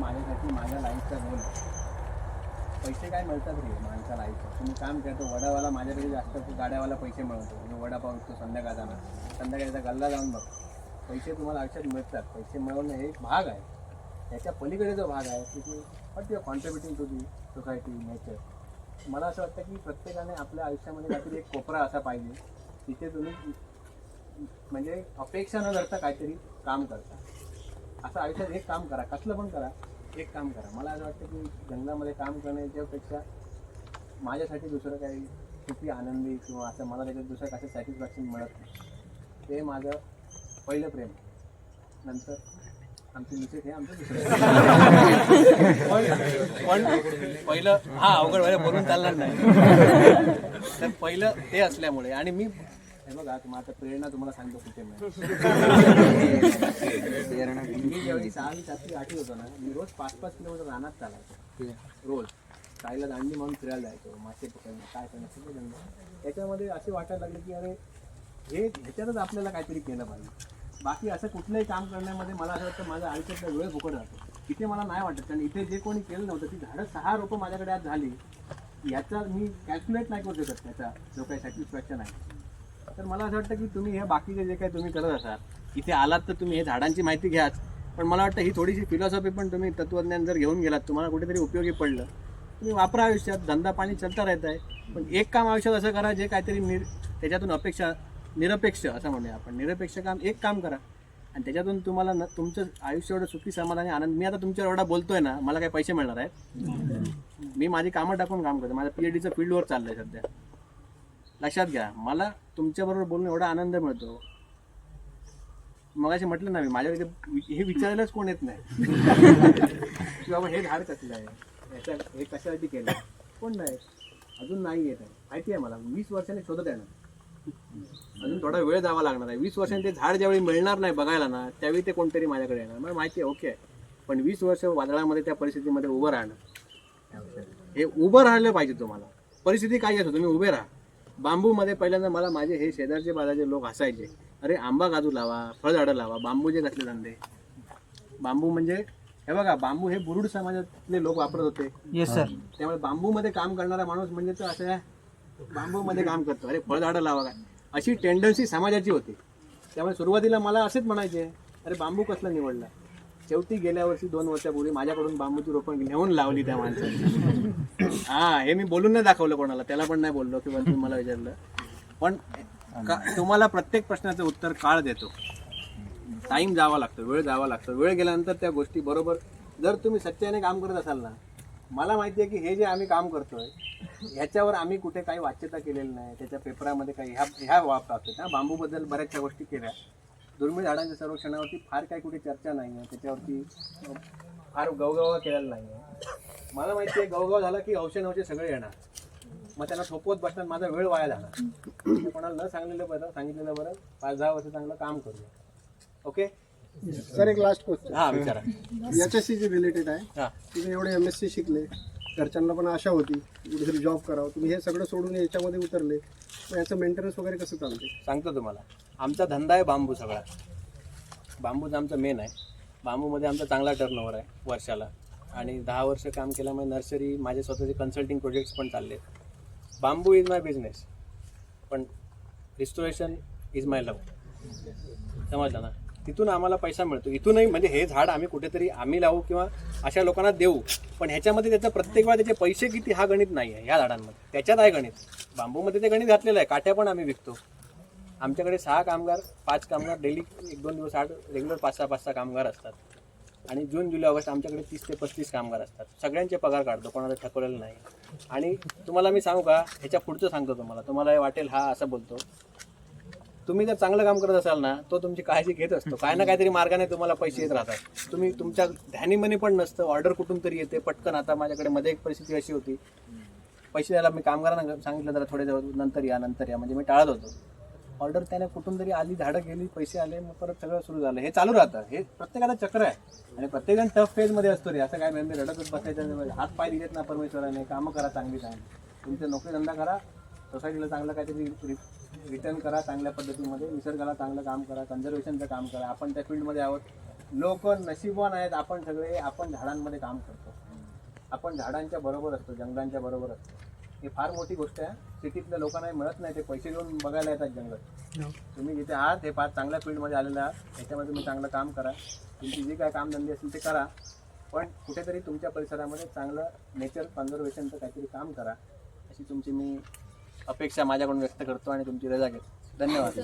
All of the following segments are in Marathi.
माझ्यासाठी माझ्या लाईफचा गोल आहे. पैसे काय मिळतात रे माणसाला आयुष्यात. तुम्ही काम करतो वडावाला माझ्याकडे जास्त गाड्यावाला पैसे मिळवतो म्हणजे वडापाव विकतो संध्याकाळचा संध्याकाळचा गल्ला जाऊन बघ. पैसे तुम्हाला आयुष्यात मिळतात. पैसे मिळवणं हे एक भाग आहे. त्याच्या पलीकडे जो भाग आहे की what you are contributing to the society nature. मला असं वाटतं की प्रत्येकाने आपल्या आयुष्यामध्ये काहीतरी एक कोपरा असा पाहिजे तिथे तुम्ही म्हणजे अपेक्षा न करता काहीतरी काम करता. असं आयुष्यात एक काम करा, कसलं पण करा, एक काम करा. मला असं वाटतं की जंगलामध्ये काम करण्याच्यापेक्षा माझ्यासाठी दुसरं काही किती आनंदी किंवा असं मला त्याच्यात दुसरं काही सॅटिस्फॅक्शन मिळत नाही. ते माझं पहिलं प्रेम. नंतर आमचे मिसेस हे आमचं दुसरं पण पहिलं हा अवघड व्हायला बोलून चालणार नाही. तर पहिलं ते असल्यामुळे आणि मी हे बघा तुम्हाला आता प्रेरणा तुम्हाला सांगतो कुठे मिळेल. मी जेवढी 6वी 7वी 8वी होतो ना मी रोज 5-5 किलोमीटर रानात चालायचो. रोज शाळेला दांडी म्हणून फिरायला जायचो. मासे पकडणं काय करणं त्याच्यामध्ये असे वाटायला लागले की अरे हे ह्याच्यातच आपल्याला काहीतरी केलं पाहिजे. बाकी असं कुठलंही काम करण्यामध्ये मला असं वाटतं माझ्या आयुष्यातला वेळ फुकट जातो. इथे मला नाही वाटत कारण इथे जे कोणी केलं नव्हतं ती झाडं 6 रोपं माझ्याकडे आज झाली याचा मी कॅल्क्युलेट नाही करू शकत त्याचा जो काही सॅटिस्फॅक्शन आहे. तर मला असं वाटतं की तुम्ही हे बाकीचे जे काही तुम्ही करत असाल इथे आलात तर तुम्ही हे झाडांची माहिती घ्याच. पण मला वाटतं ही थोडीशी फिलॉसॉफी पण तुम्ही तत्त्वज्ञान जर घेऊन गेलात तुम्हाला कुठेतरी उपयोगी पडलं तुम्ही वापरा आयुष्यात. धंदा पाणी चलता राहत आहे. पण एक काम आयुष्यात असं करा जे काहीतरी त्याच्यातून निरपेक्ष असं म्हणूया आपण. निरपेक्ष काम एक काम करा आणि त्याच्यातून तुम्हाला तुमचं आयुष्य एवढं सुखी समाधानी आनंद. मी आता तुमच्यावर एवढा बोलतोय ना मला काही पैसे मिळणार आहेत. मी माझी कामं टाकून काम करतो. माझं PhDचं फील्डवर चाललंय सध्या. लक्षात घ्या मला तुमच्याबरोबर बोलून एवढा आनंद मिळतो. मग असे म्हटलं ना मी माझ्याकडे हे विचारायलाच कोण येत नाही की बाबा हे झाड कसलं आहे याच्या हे कशासाठी केलं कोण नाही अजून नाही येत आहे. माहिती आहे मला 20 वर्षांनी शोधत येणार. अजून थोडा वेळ जावा लागणार आहे. 20 वर्षांनी ते झाड ज्यावेळी मिळणार नाही बघायला ना त्यावेळी ते कोणतरी माझ्याकडे येणार. मला माहिती आहे ओके. पण 20 वर्ष वादळामध्ये त्या परिस्थितीमध्ये उभं राहणं हे उभं राहिलं पाहिजे. तुम्हाला परिस्थिती काय असो तुम्ही उभे राहा. बांबूमध्ये पहिल्यांदा मला माझे हे शेजारचे बाजारचे लोक हसायचे. अरे आंबा काजू लावा फळझाडं लावा बांबूचे कसले धंदे. बांबू म्हणजे हे बघा बांबू हे बुरुड समाजातले लोक वापरत होते. Yes sir. त्यामुळे बांबूमध्ये काम करणारा माणूस म्हणजे तो असं बांबूमध्ये काम करतो. अरे फळझाडं लावा काय अशी टेंडन्सी समाजाची होती. त्यामुळे सुरुवातीला मला असेच म्हणायचे अरे बांबू कसला निवडला. शेवटी गेल्या वर्षी 2 वर्षापूर्वी माझ्याकडून बांबूची रोपण घेऊन लावली त्या माणसाने. हा हे मी बोलून नाही दाखवलं कोणाला. त्याला पण नाही बोललो किंवा तुम्ही मला विचारलं. पण तुम्हाला प्रत्येक प्रश्नाचं उत्तर काळ देतो. टाईम जावा लागतो वेळ जावा लागतो. वेळ गेल्यानंतर त्या गोष्टी बरोबर जर तुम्ही सच्चाईने काम करत असाल ना मला माहिती आहे की हे जे आम्ही काम करतोय ह्याच्यावर आम्ही कुठे काही वाच्यता केलेली नाही. त्याच्या पेपरामध्ये काही ह्या वापरतात ना बांबूबद्दल बऱ्याचशा गोष्टी केल्या. दुर्मिळ झाडांच्या संरक्षणावरती फार काही कुठे चर्चा नाही आहे. त्याच्यावरती फार गवगवा केलेला नाही आहे. मला माहिती आहे गवगव झाला की औषध सगळे येणार. मग त्यांना थोपवत बसणार माझा वेळ वाया जाणार. कोणाला न सांगितलेलं बरं 5-10 वर्ष चांगलं काम करूया. ओके सर एक लास्ट क्वेश्चन. हां विचारा. याच्याशी जे रिलेटेड आहे तुम्ही एवढे MSc शिकले घरच्यांना पण आशा होती कुठेतरी जॉब करावं. तुम्ही हे सगळं सोडून याच्यामध्ये उतरले. मग याचं मेंटेनन्स वगैरे कसं चालते. सांगतो तुम्हाला. आमचा धंदा आहे बांबू सगळा. बांबूचा आमचा मेन आहे. बांबूमध्ये आमचा चांगला टर्नओव्हर आहे वर्षाला. आणि 10 वर्ष काम केल्यामुळे नर्सरी माझे स्वतःचे कन्सल्टिंग प्रोजेक्ट्स पण चालले. बांबू इज माय बिझनेस पण रिस्टोरेशन इज माय लव्ह. समजलं ना. तिथून आम्हाला पैसा मिळतो. इथूनही म्हणजे हे झाड आम्ही कुठेतरी आम्ही लावू किंवा अशा लोकांना देऊ. पण ह्याच्यामध्ये त्याचा प्रत्येक वेळा त्याचे पैसे किती हा गणित नाही आहे. ह्या झाडांमध्ये त्याच्यात आहे गणित. बांबूमध्ये ते गणित घातलेलं आहे. काठ्या पण आम्ही विकतो. आमच्याकडे 6 कामगार 5 कामगार डेली 1-2 दिवस आठ रेग्युलर 5-6 कामगार असतात. आणि जून जुलै ऑगस्ट आमच्याकडे 30 ते 35 कामगार असतात. सगळ्यांचे पगार काढतो. कोणाला थकवलेलं नाही. आणि तुम्हाला मी सांगू का ह्याच्या पुढचं सांगतो तुम्हाला हे वाटेल हा असं बोलतो. तुम्ही जर चांगलं काम करत असाल ना तो तुमची काळजी घेत असतो. काय ना काहीतरी मार्गाने तुम्हाला पैसे येत राहतात. तुम्ही तुमच्या ध्यानीमनी पण नसतं. ऑर्डर कुठून तरी येते पटकन. आता माझ्याकडे मध्ये एक परिस्थिती अशी होती पैसे द्यायला मी कामगारांना सांगितलं जरा थोडे नंतर या म्हणजे मी टाळत होतो. ऑर्डर त्याने कुठून तरी आली झाडं गेली पैसे आले मग परत सगळं सुरू झालं. हे चालू राहतं. हे प्रत्येकाचं चक्र आहे. आणि प्रत्येकजण टफ फेजमध्ये असतो रे. असं काय मी रडतच बसायचं. हात पाय दिलेत ना परमेश्वराने. कामं करा चांगली चांगली. तुमचे नोकरी धंदा करा. सोसायटीला चांगलं काहीतरी रिटर्न करा चांगल्या पद्धतीमध्ये. निसर्गाला चांगलं काम करा. कन्झर्वेशनचं काम करा. आपण त्या फील्डमध्ये आहोत. लोक नशीबवान आहेत आपण सगळे, आपण झाडांमध्ये काम करतो, आपण झाडांच्या बरोबर असतो, जंगलांच्या बरोबर असतो. ही फार मोठी गोष्ट आहे. सिटीतल्या लोकांना मिळत नाही, ते पैसे देऊन बघायला येतात जंगल. तुम्ही जिथे आहात हे फार चांगल्या फील्डमध्ये आलेले आहात, ह्याच्यामध्ये तुम्ही चांगलं काम करा, तुमची जी काय कामधंदे असतील ते करा, पण कुठेतरी तुमच्या परिसरामध्ये चांगलं नेचर कन्झर्वेशनचं काहीतरी काम करा, अशी तुमची मी अपेक्षा माझ्याकडून व्यक्त करतो आणि तुमची रजा घेतो. धन्यवाद.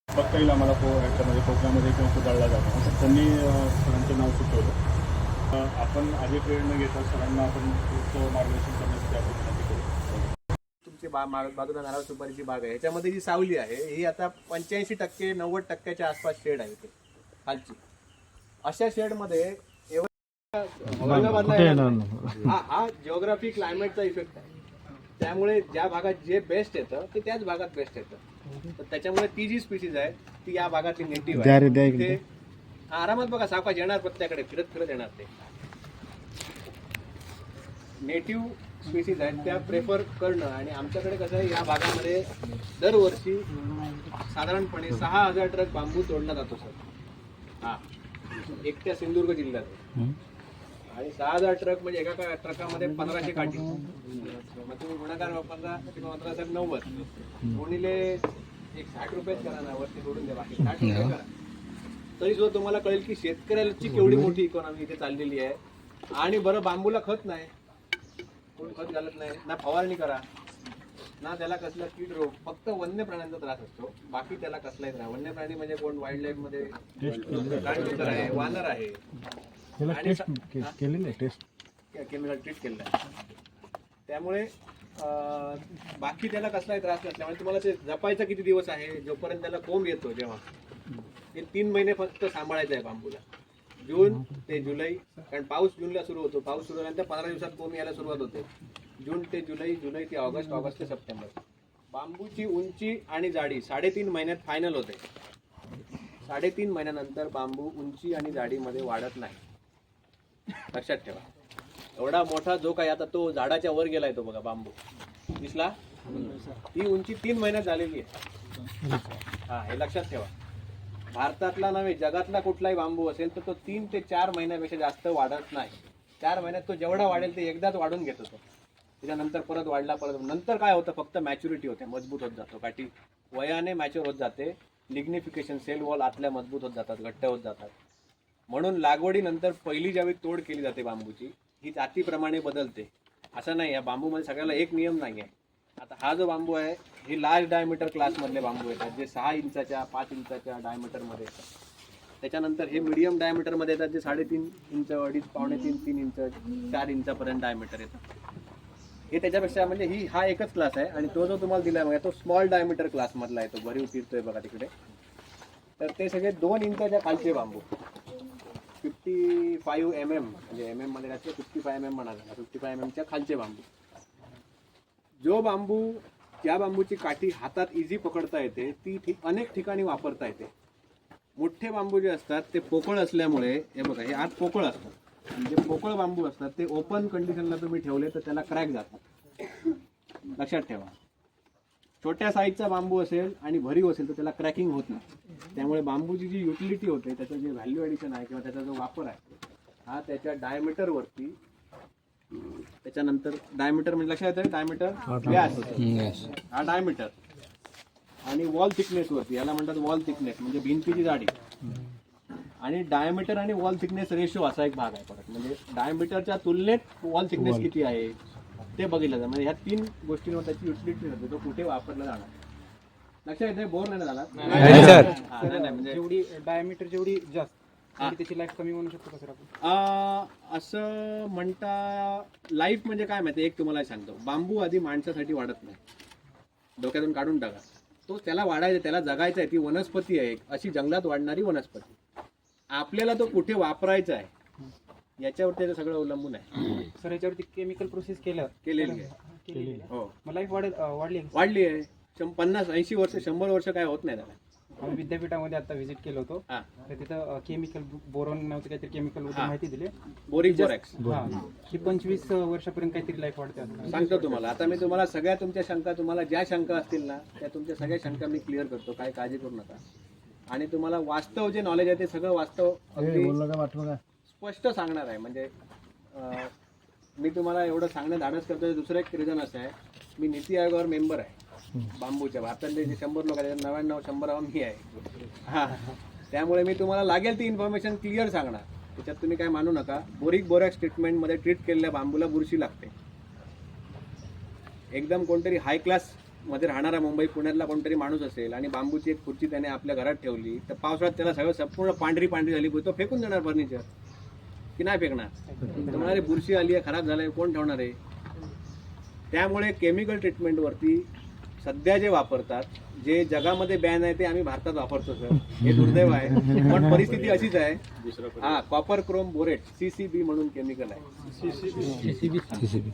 बघता येईल आम्हाला ह्याच्यामध्ये कोकणामध्ये किंवा कुडाळला जातो तर त्यांनी सरांचं नाव सुचवलं. आपण आधी ट्रेन न घेता सरांना आपण मार्गदर्शन करण्यासाठी आपण विनंती करू. तुमची बाजूला नारळ सुपारीची बाग आहे, ह्याच्यामध्ये जी सावली आहे ही आता 85% 90% आसपास शेड आहे इथे खालची. अशा शेडमध्ये हा जिओग्राफी क्लायमेटचा इफेक्ट आहे. त्यामुळे ज्या भागात जे बेस्ट येतं ते त्याच भागात बेस्ट येतं. तर त्याच्यामुळे ती जी स्पीसीज आहे ती या भागातली नेटिव्ह आहे. ते आरामात बघा, सावकाश येणार, प्रत्येकाकडे फिरत फिरत येणार. ते नेटिव्ह स्पीसीज आहेत त्या प्रेफर करणं. आणि आमच्याकडे कसं आहे, या भागामध्ये दरवर्षी साधारणपणे 6,000 ट्रक बांबू तोडला जातो सर. हा, एकट्या सिंधुदुर्ग जिल्ह्यात. आणि 6,000 ट्रक म्हणजे एका ट्रकामध्ये 1500 काठी. मग तुम्ही गुणाकार 15,90 गुणिले 60 रुपयेच करा ना, वरती सोडून द्या, बाकी 60 रुपये करा. तरी सुद्धा तुम्हाला कळेल की शेतकऱ्याची केवढी मोठी इकॉनॉमी इथे चाललेली आहे. आणि बरं, बांबूला खत नाही, कोण खत घालत नाही, ना फवारणी करा, ना त्याला कसला कीड रोग, फक्त वन्य प्राण्यांचा त्रास असतो, बाकी त्याला कसलाही नाही. वन्य प्राणी म्हणजे कोण, वाईल्ड लाईफ मध्ये रानडुक्कर आहे, वानर आहे, केमिकल ट्रीट केलेलं आहे. त्यामुळे बाकी त्याला कसलाही त्रास नसल्यामुळे तुम्हाला ते जपायचा किती दिवस आहे, जोपर्यंत त्याला कोंब येतो, जेव्हा हे 3 महिने फक्त सांभाळायचं आहे बांबूला, जून ते जुलै. कारण पाऊस जूनला सुरू होतो, पाऊस सुरू झाल्यानंतर 15 दिवसात कोंब यायला सुरुवात होते. जून ते जुलै, जुलै ते ऑगस्ट, ऑगस्ट ते सप्टेंबर. बांबूची उंची आणि जाडी 3.5 महिन्यात फायनल होते. 3.5 महिन्यानंतर बांबू उंची आणि जाडीमध्ये वाढत नाही, लक्षात ठेवा. एवढा मोठा जो काही आता तो झाडाच्या वर गेलाय तो बघा बांबू दिसला, ही उंची 3 महिन्यात झालेली आहे. हा, हे लक्षात ठेवा. भारतातला नव्हे, जगातला कुठलाही बांबू असेल तर तो 3 ते 4 महिन्यापेक्षा जास्त वाढत नाही. 4 महिन्यात तो जेवढा वाढेल ते एकदाच वाढून घेतो तो. त्याच्यानंतर परत वाढला, परत नंतर काय होतं, फक्त मॅच्युरिटी होते, मजबूत होत जातो. काठी वयाने मॅच्युअर होत जाते, लिग्निफिकेशन, सेल वॉल आतल्या मजबूत होत जातात, घट्ट होत जातात. म्हणून लागवडीनंतर पहिली ज्यावेळी तोड केली जाते बांबूची, ही जातीप्रमाणे बदलते. असं नाही, या बांबूमध्ये सगळ्याला एक नियम नाही आहे. आता हा जो बांबू आहे, हे लार्ज डायमीटर क्लासमधले बांबू येतात, जे 6 इंचाच्या 5 इंचाच्या डायमीटरमध्ये येतात. त्याच्यानंतर हे मीडियम डायमीटरमध्ये येतात, जे 3.5 इंच, 2.5, पावणे 3 इंच, 4 इंचापर्यंत डायमीटर येतात. हे त्याच्यापेक्षा म्हणजे हा एकच क्लास आहे. आणि तो जो तुम्हाला दिला आहे तो स्मॉल डायमीटर क्लासमधला आहे, तो भरीव फिरतोय बघा तिकडे. तर ते सगळे 2 इंचाच्या खालचे बांबू, 55 mm, म्हणजे MM मध्ये घातले 55 mm म्हणाला, 55 mm च्या खालचे बांबू. जो बांबू, त्या बांबूची काठी हातात इझी पकडता येते, ती अनेक ठिकाणी वापरता येते. मोठे बांबू जे असतात ते पोकळ असल्यामुळे, हे बघा, हे आत पोकळ असतात. म्हणजे पोकळ बांबू असतात ते ओपन कंडिशनला तुम्ही ठेवले तर त्याला क्रॅक जातात, लक्षात ठेवा. छोट्या साईजचा बांबू असेल आणि भरीव असेल तर त्याला क्रॅकिंग होत नाही. त्यामुळे बांबूची जी युटिलिटी होते, त्याचं जे व्हॅल्यू ॲडिशन आहे किंवा त्याचा जो वापर आहे, हा त्याच्या डायमीटरवरती, त्याच्यानंतर डायमीटर म्हणजे लक्षात येतं, डायमीटर व्यास, हा डायमीटर, आणि वॉल थिकनेसवरती, याला म्हणतात वॉल थिकनेस, म्हणजे भिंतीची जाडी. आणि डायमीटर आणि वॉल थिकनेस रेशो असा एक भाग आहे परत, म्हणजे डायमीटरच्या तुलनेत वॉल थिकनेस किती आहे ते बघितलं जातं. म्हणजे ह्या 3 गोष्टींवर त्याची युटिलिटी होते, तो कुठे वापरला जाणार. लक्षात येते, बोर नाही झाला म्हणजे जेवढी डायमीटर जेवढी जास्त त्याची लाईफ कमी म्हणू शकतो का सर आपण? असं म्हणता, लाईफ म्हणजे काय माहिती, एक तुम्हाला सांगतो, बांबू आधी माणसासाठी वाढत नाही, डोक्यातून काढून टाका. तो त्याला वाढायचा, त्याला जगायचं आहे, ती वनस्पती आहे, अशी जंगलात वाढणारी वनस्पती. आपल्याला तो कुठे वापरायचा आहे याच्यावर त्याचं सगळं अवलंबून आहे. सर याच्यावरती केमिकल प्रोसेस केलेली आहे. हो, लाईफ वाढली आहे. 50-80 वर्ष, 100 वर्ष काय होत नाही त्याला. आम्ही विद्यापीठामध्ये आता व्हिजिट केलं होतं. हा. तर तिथं केमिकल बोरॉन नावाचं काहीतरी केमिकल हा. माहिती दिली. बोरिक बोरॅक्स हा. ही 25 वर्षापर्यंत काहीतरी लाईफ वाढते आता. सांगतो तुम्हाला. आता मी तुम्हाला सगळ्या तुमच्या शंका, तुम्हाला ज्या शंका असतील ना त्या तुमच्या सगळ्या शंका मी क्लिअर करतो, काय काळजी करू नका. आणि तुम्हाला वास्तव जे नॉलेज आहे ते सगळं वास्तव अगदी स्पष्ट सांगणार आहे. म्हणजे मी तुम्हाला एवढं सांगणं धाडस करतो. दुसरं एक रिझन असं आहे, मी नीती आयोगावर मेंबर आहे बांबूच्या. भारतातले जे 100 लोक आहेत 99-100 मी आहे. हां, त्यामुळे मी तुम्हाला लागेल ती इन्फॉर्मेशन क्लिअर सांगणार. त्याच्यात तुम्ही काय मानू नका. बोरिक बोरॅक्स ट्रीटमेंटमध्ये ट्रीट केलेल्या बांबूला बुरशी लागते. एकदम कोणतरी हाय क्लासमध्ये राहणारा मुंबई पुण्यातला कोणतरी माणूस असेल आणि बांबूची एक खुर्ची त्याने आपल्या घरात ठेवली तर पावसाळ्यात त्याला सगळं संपूर्ण पांढरी झाली, तो फेकून देणार फर्निचर की नाही फेकणार? तुम्हाला बुरशी आली आहे, खराब झालंय, कोण ठेवणार आहे? त्यामुळे केमिकल ट्रीटमेंटवरती सध्या जे वापरतात, जे जगामध्ये बॅन आहे ते आम्ही भारतात वापरतो सर. हे दुर्दैव आहे, पण परिस्थिती अशीच आहे. हा, कॉपर क्रोम बोरेट CCB म्हणून केमिकल आहे,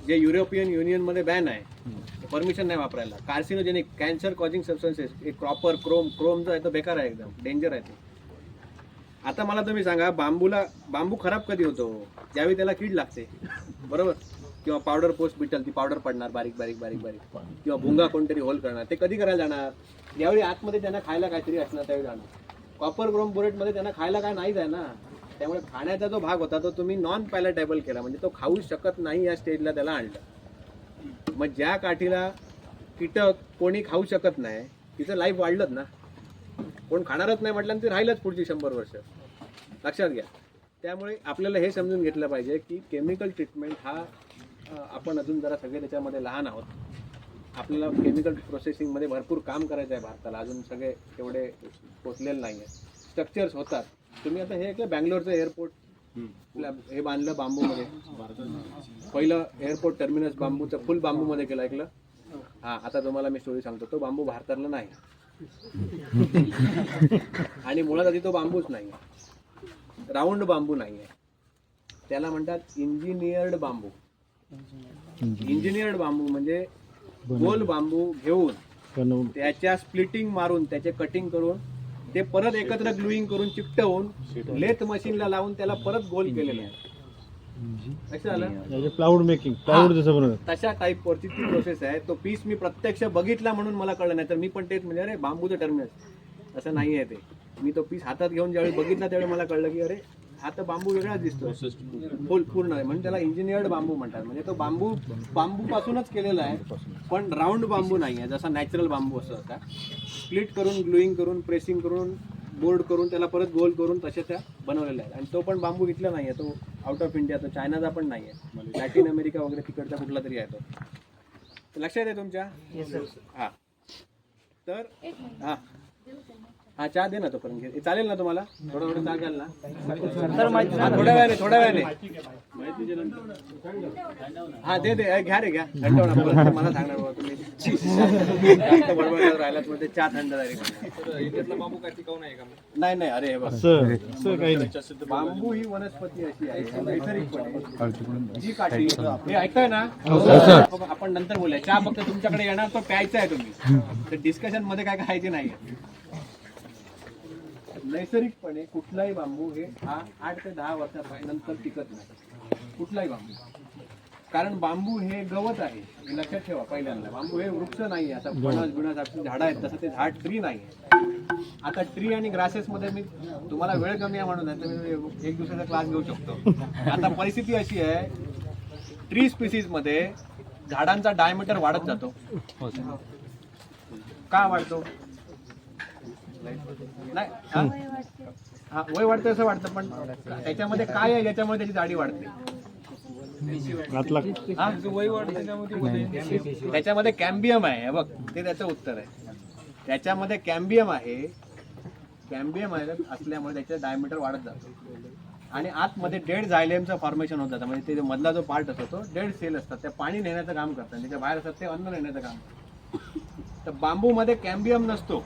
जे युरोपियन युनियनमध्ये बॅन आहे, परमिशन नाही वापरायला. Carcinogenic, cancer causing substances. एक कॉपर क्रोम जो आहे तो बेकार आहे, एकदम डेंजर आहे ते. आता मला तुम्ही सांगा, बांबू खराब कधी होतो? ज्यावेळी त्याला कीड लागते, बरोबर? किंवा पावडर पोस्ट बिटल, ती पावडर पडणार बारीक बारीक बारीक बारीक, किंवा भुंगा कोणतरी होल करणार. ते कधी करायला जाणार? यावेळी आतमध्ये त्यांना खायला काहीतरी असणार त्यावेळी जाणार. कॉपर क्रोम बोरेटमध्ये त्यांना खायला काय नाहीच आहे ना. त्यामुळे खाण्याचा जो भाग होता तो तुम्ही नॉन पॅलेटेबल केला, म्हणजे तो खाऊ शकत नाही या स्टेजला त्याला आणलं. मग ज्या काठीला कीटक कोणी खाऊ शकत नाही तिचं लाईफ वाढलंच ना. कोण खाणारच नाही म्हटलं ते राहिलंच पुढची 100 वर्ष. लक्षात घ्या. त्यामुळे आपल्याला हे समजून घेतलं पाहिजे की केमिकल ट्रीटमेंट हा, आपण अजून जरा सगळे त्याच्यामध्ये लहान आहोत. आपल्याला केमिकल प्रोसेसिंगमध्ये भरपूर काम करायचं आहे भारताला. अजून सगळे तेवढे पोचलेले नाही आहे. स्ट्रक्चर्स होतात. तुम्ही आता हे ऐकलं बँगलोरचं एअरपोर्ट हे बांधलं बांबूमध्ये. पहिलं एअरपोर्ट टर्मिनस बांबूचं फुल बांबूमध्ये केलं, ऐकलं? हां, आता तुम्हाला मी स्टोरी सांगतो. तो बांबू भारतातला नाही आणि मुळात आधी तो बांबूच नाही, राऊंड बांबू नाही आहे. त्याला म्हणतात इंजिनियर्ड बांबू. इंजिनियर्ड बांबू म्हणजे गोल बांबू घेऊन त्याच्या स्प्लिटिंग मारून, त्याचे कटिंग करून, ते परत एकत्र ग्लुईंग करून चिकटवून लेथ मशीनला लावून त्याला परत गोल केलेलं आहे. लक्षात आलं? प्लाउड मेकिंग, प्लाउड जसं बनवतात तशा टाईपवरची ती प्रोसेस आहे. तो पीस मी प्रत्यक्ष बघितला म्हणून मला कळलं, नाही तर मी पण तेच म्हणजे अरे बांबूचं टर्मिनस असं नाही आहे ते. मी तो पीस हातात घेऊन ज्यावेळी बघितला त्यावेळी मला कळलं की अरे हा तर बांबू वेगळाच दिसतो, पूर्ण आहे. म्हणून त्याला इंजिनियर्ड बांबू म्हणतात. म्हणजे तो बांबूपासूनच केलेला आहे, पण राऊंड बांबू नाही आहे जसा नॅचरल बांबू असं होता. स्प्लिट करून, ग्लुईंग करून, प्रेसिंग करून, बोर्ड करून, त्याला परत गोल करून तशा त्या बनवलेल्या आहेत. आणि तो पण बांबू इथला नाही आहे, तो आउट ऑफ इंडिया, तो चायनाचा पण नाही आहे, लॅटिन अमेरिका वगैरे तिकडचा कुठला तरी आहे तो. लक्षात आहे तुमच्या? हां, तर हां हां, चहा दे ना तोपर्यंत. घे, चालेल ना तुम्हाला? थोडं चहा घ्याल ना? थोड्या वेळाने हां, दे घ्या रे, घ्या. थंड होणार मला सांगणार बाबा तुम्ही जास्त बडबड करत राहिलात म्हणजे चहा थंड झाली. नाही नाही, अरे हे बघा, बांबू ही वनस्पती अशी आहे नैसर्गिकपणे जी काठी, हे ऐकताय ना? आपण नंतर बोलूया. चहा फक्त तुमच्याकडे येणार, तो प्यायचा आहे तुम्ही, तर डिस्कशन मध्ये काय खायचे नाही. नैसर्गिकपणे कुठलाही बांबू हे 8 ते 10 वर्षानंतर टिकत नाही, कुठलाही बांबू. कारण बांबू हे गवत आहे, हे लक्षात ठेवा. पहिल्यांदा बांबू हे वृक्ष नाही, आता फणस आपली झाडं आहेत तसं ते झाड ट्री नाही आहे. आता ट्री आणि ग्रासेस मध्ये मी तुम्हाला वेळ कमी आहे म्हणून आहे, तर मी 1 दिवसाचा क्लास घेऊ शकतो. आता परिस्थिती अशी आहे, ट्री स्पीसीज मध्ये झाडांचा डायमीटर वाढत जातो. का वाढतो? नाही, हा, वय वाढतं असं वाटतं, पण त्याच्यामध्ये काय आहे ज्याच्यामुळे त्याची जाडी वाढते? त्याच्यामध्ये कॅम्बियम आहे. हे बघ, ते त्याचं उत्तर आहे. त्याच्यामध्ये कॅम्बियम आहे. कॅम्बियम असल्यामुळे त्याचं डायमीटर वाढत जातो. आणि आतमध्ये डेड झायलेमचं फॉर्मेशन होत जातं. म्हणजे ते मधला जो पार्ट असतो तो डेड सेल असतात, त्या पाणी नेण्याचं काम करतात. त्याच्या बाहेर असतात ते अन्न नेण्याचं काम करतात. तर बांबूमध्ये कॅम्बियम नसतो.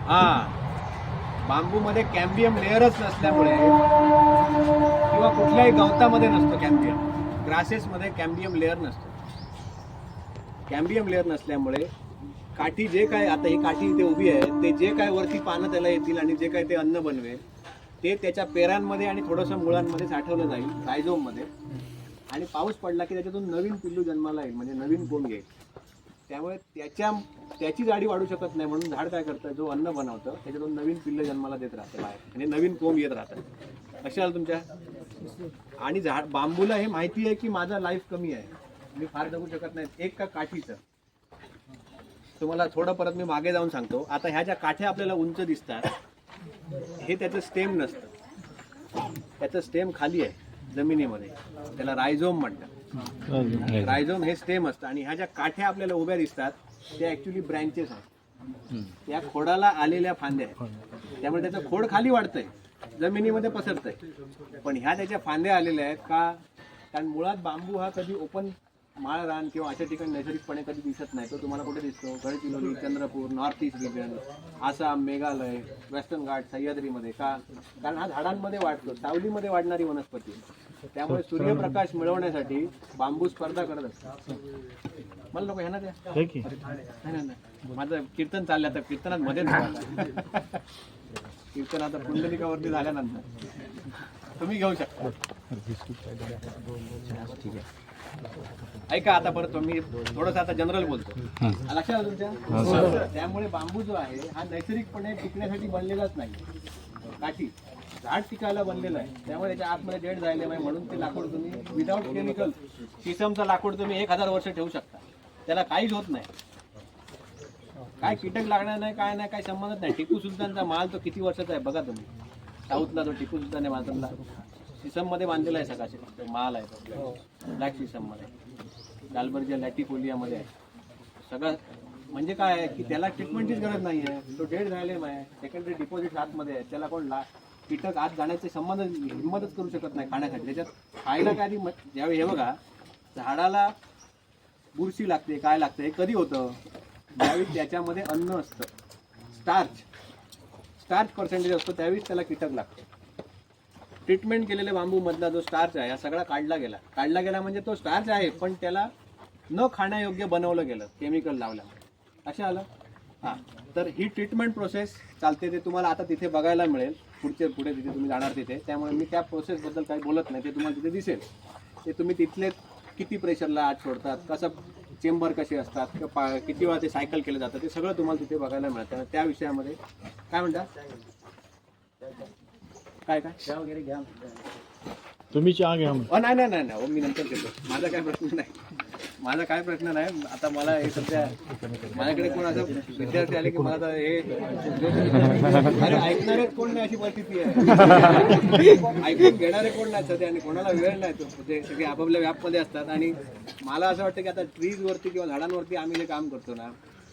हा, बांबूमध्ये कॅम्बियम लेअरच नसल्यामुळे, किंवा कुठल्याही गवतामध्ये नसतो कॅम्बियम, ग्रासेसमध्ये कॅम्बियम लेअर नसतो. कॅम्बियम लेअर नसल्यामुळे काठी जे काय आता ही काठी इथे उभी आहे ते जे काय वरती पानं त्याला येतील आणि जे काय ते अन्न बनवेल ते त्याच्या पेरांमध्ये आणि थोडंसं मुळांमध्ये साठवलं जाईल रायझोम मध्ये आणि पाऊस पडला की त्याच्यातून नवीन पिल्लू जन्माला येईल म्हणजे नवीन कोंब येईल. त्यामुळे त्याची जाडी वाढू शकत नाही म्हणून झाड काय करतं जो अन्न बनवतं त्याच्यातून नवीन पिल्लं जन्माला देत राहतं बाहेर म्हणजे नवीन कोंब येत राहतं. कशाला तुमच्या आणि झाड बांबूला हे माहिती आहे की माझा लाईफ कमी आहे मी फार जगू शकत नाही. एक का काठीचं तुम्हाला थोडं परत मी मागे जाऊन सांगतो. आता ह्या ज्या काठ्या आपल्याला उंच दिसतात हे त्याचं स्टेम नसतं त्याचं स्टेम खाली आहे जमिनीमध्ये त्याला रायझोम म्हणतात. रायझोम हे स्टेम असतं आणि ह्या ज्या काठ्या आपल्याला उभ्या दिसतात त्या ऍक्च्युली ब्रँचेस आहेत त्या खोडाला आलेल्या फांद्या आहेत त्यामुळे त्याचं खोड खाली वाढतंय जमिनीमध्ये पसरतंय पण ह्या त्याच्या फांद्या आलेल्या आहेत का कारण मुळात बांबू हा कधी ओपन माळ रान किंवा अशा ठिकाणी नैसर्गिकपणे कधी दिसत नाही. तो तुम्हाला कुठे दिसतो Gadchiroli Chandrapur north east region Assam Meghalaya western ghat सह्याद्रीमध्ये का कारण हा झाडांमध्ये वाढतो सावलीमध्ये वाढणारी वनस्पती त्यामुळे सूर्यप्रकाश मिळवण्यासाठी बांबू स्पर्धा करत असतात. मला लोक ह्या ना द्या नाही माझं कीर्तन चाललं आता कीर्तनात मध्येच कीर्तन आता पुंडलिकावरती झाल्यानंतर तुम्ही घेऊ शकता. ठीक आहे ऐका आता परत मी थोडंसं आता जनरल बोलतो लक्षात आलं तुमच्या. त्यामुळे बांबू जो आहे हा नैसर्गिकपणे टिकण्यासाठी बनलेलाच नाही काठी झाड टिकायला बनलेलं आहे त्यामुळे त्याच्या आतमध्ये डेड झाले नाही म्हणून ते लाकूड तुम्ही विदाऊट केमिकल शिसमचं लाकूड तुम्ही 1000 वर्ष ठेवू शकता त्याला काहीच होत नाही काय कीटक लागणार नाही काय नाही काय संबंधच नाही. टिपू सुलतानचा माल तो किती वर्षाचा आहे बघा तुम्ही साऊथला तो टिपू सुलतान आहे मालला सिसम मध्ये बांधलेला आहे सकाळचे माल आहे तो ब्लॅक सिसम मध्ये गालबर्जिया लॅटिफोलियामध्ये आहे सगळं म्हणजे काय आहे की त्याला ट्रीटमेंटचीच गरज नाही आहे तो डेड झालेला आहे सेकंडरी डिपॉझिट आतमध्ये आहे त्याला कोण कीटक आत जाण्याचे संबंध हिंमतच करू शकत नाही खाण्यासाठी. त्याच्यात खायला काय ज्यावेळी हे बघा झाडाला बुरशी लागते काय लागतं हे कधी होतं ज्यावेळी त्याच्यामध्ये अन्न असतं स्टार्च पर्सेंटेज असतो त्यावेळीच त्याला कीटक लागतं. ट्रीटमेंट केलेल्या बांबू मधला जो स्टार्च आहे हा सगळा काढला गेला म्हणजे तो स्टार्च आहे पण त्याला न खाण्यायोग्य बनवलं गेलं केमिकल लावल्यामुळे. अशा आलं हां तर ही ट्रीटमेंट प्रोसेस चालते ते तुम्हाला आता तिथे बघायला मिळेल पुढे तिथे तुम्ही जाणार तिथे त्यामुळे मी त्या प्रोसेसबद्दल काही बोलत नाही ते तुम्हाला तिथे दिसेल. ते तुम्ही तिथले किती प्रेशरला आत सोडतात कसं चेंबर कसे असतात किती वेळा ते सायकल केलं जातं ते सगळं तुम्हाला तिथे बघायला मिळतं. त्या विषयामध्ये काय म्हणतात काय चहा वगैरे घ्या तुम्ही चहा घ्या नाही मी नंतर घेतो माझा काय प्रश्न नाही आता मला हे सध्या माझ्याकडे कोण असं विद्यार्थी आले की मला तर हे अरे ऐकणारे कोण नाही अशी परिस्थिती आहे ऐकून घेणारे कोण नाही सध्या आणि कोणाला वेळ नाही तो ते सगळे आपापल्या व्यापमध्ये असतात आणि मला असं वाटतं की आता ट्रीजवरती किंवा झाडांवरती आम्ही जे काम करतो ना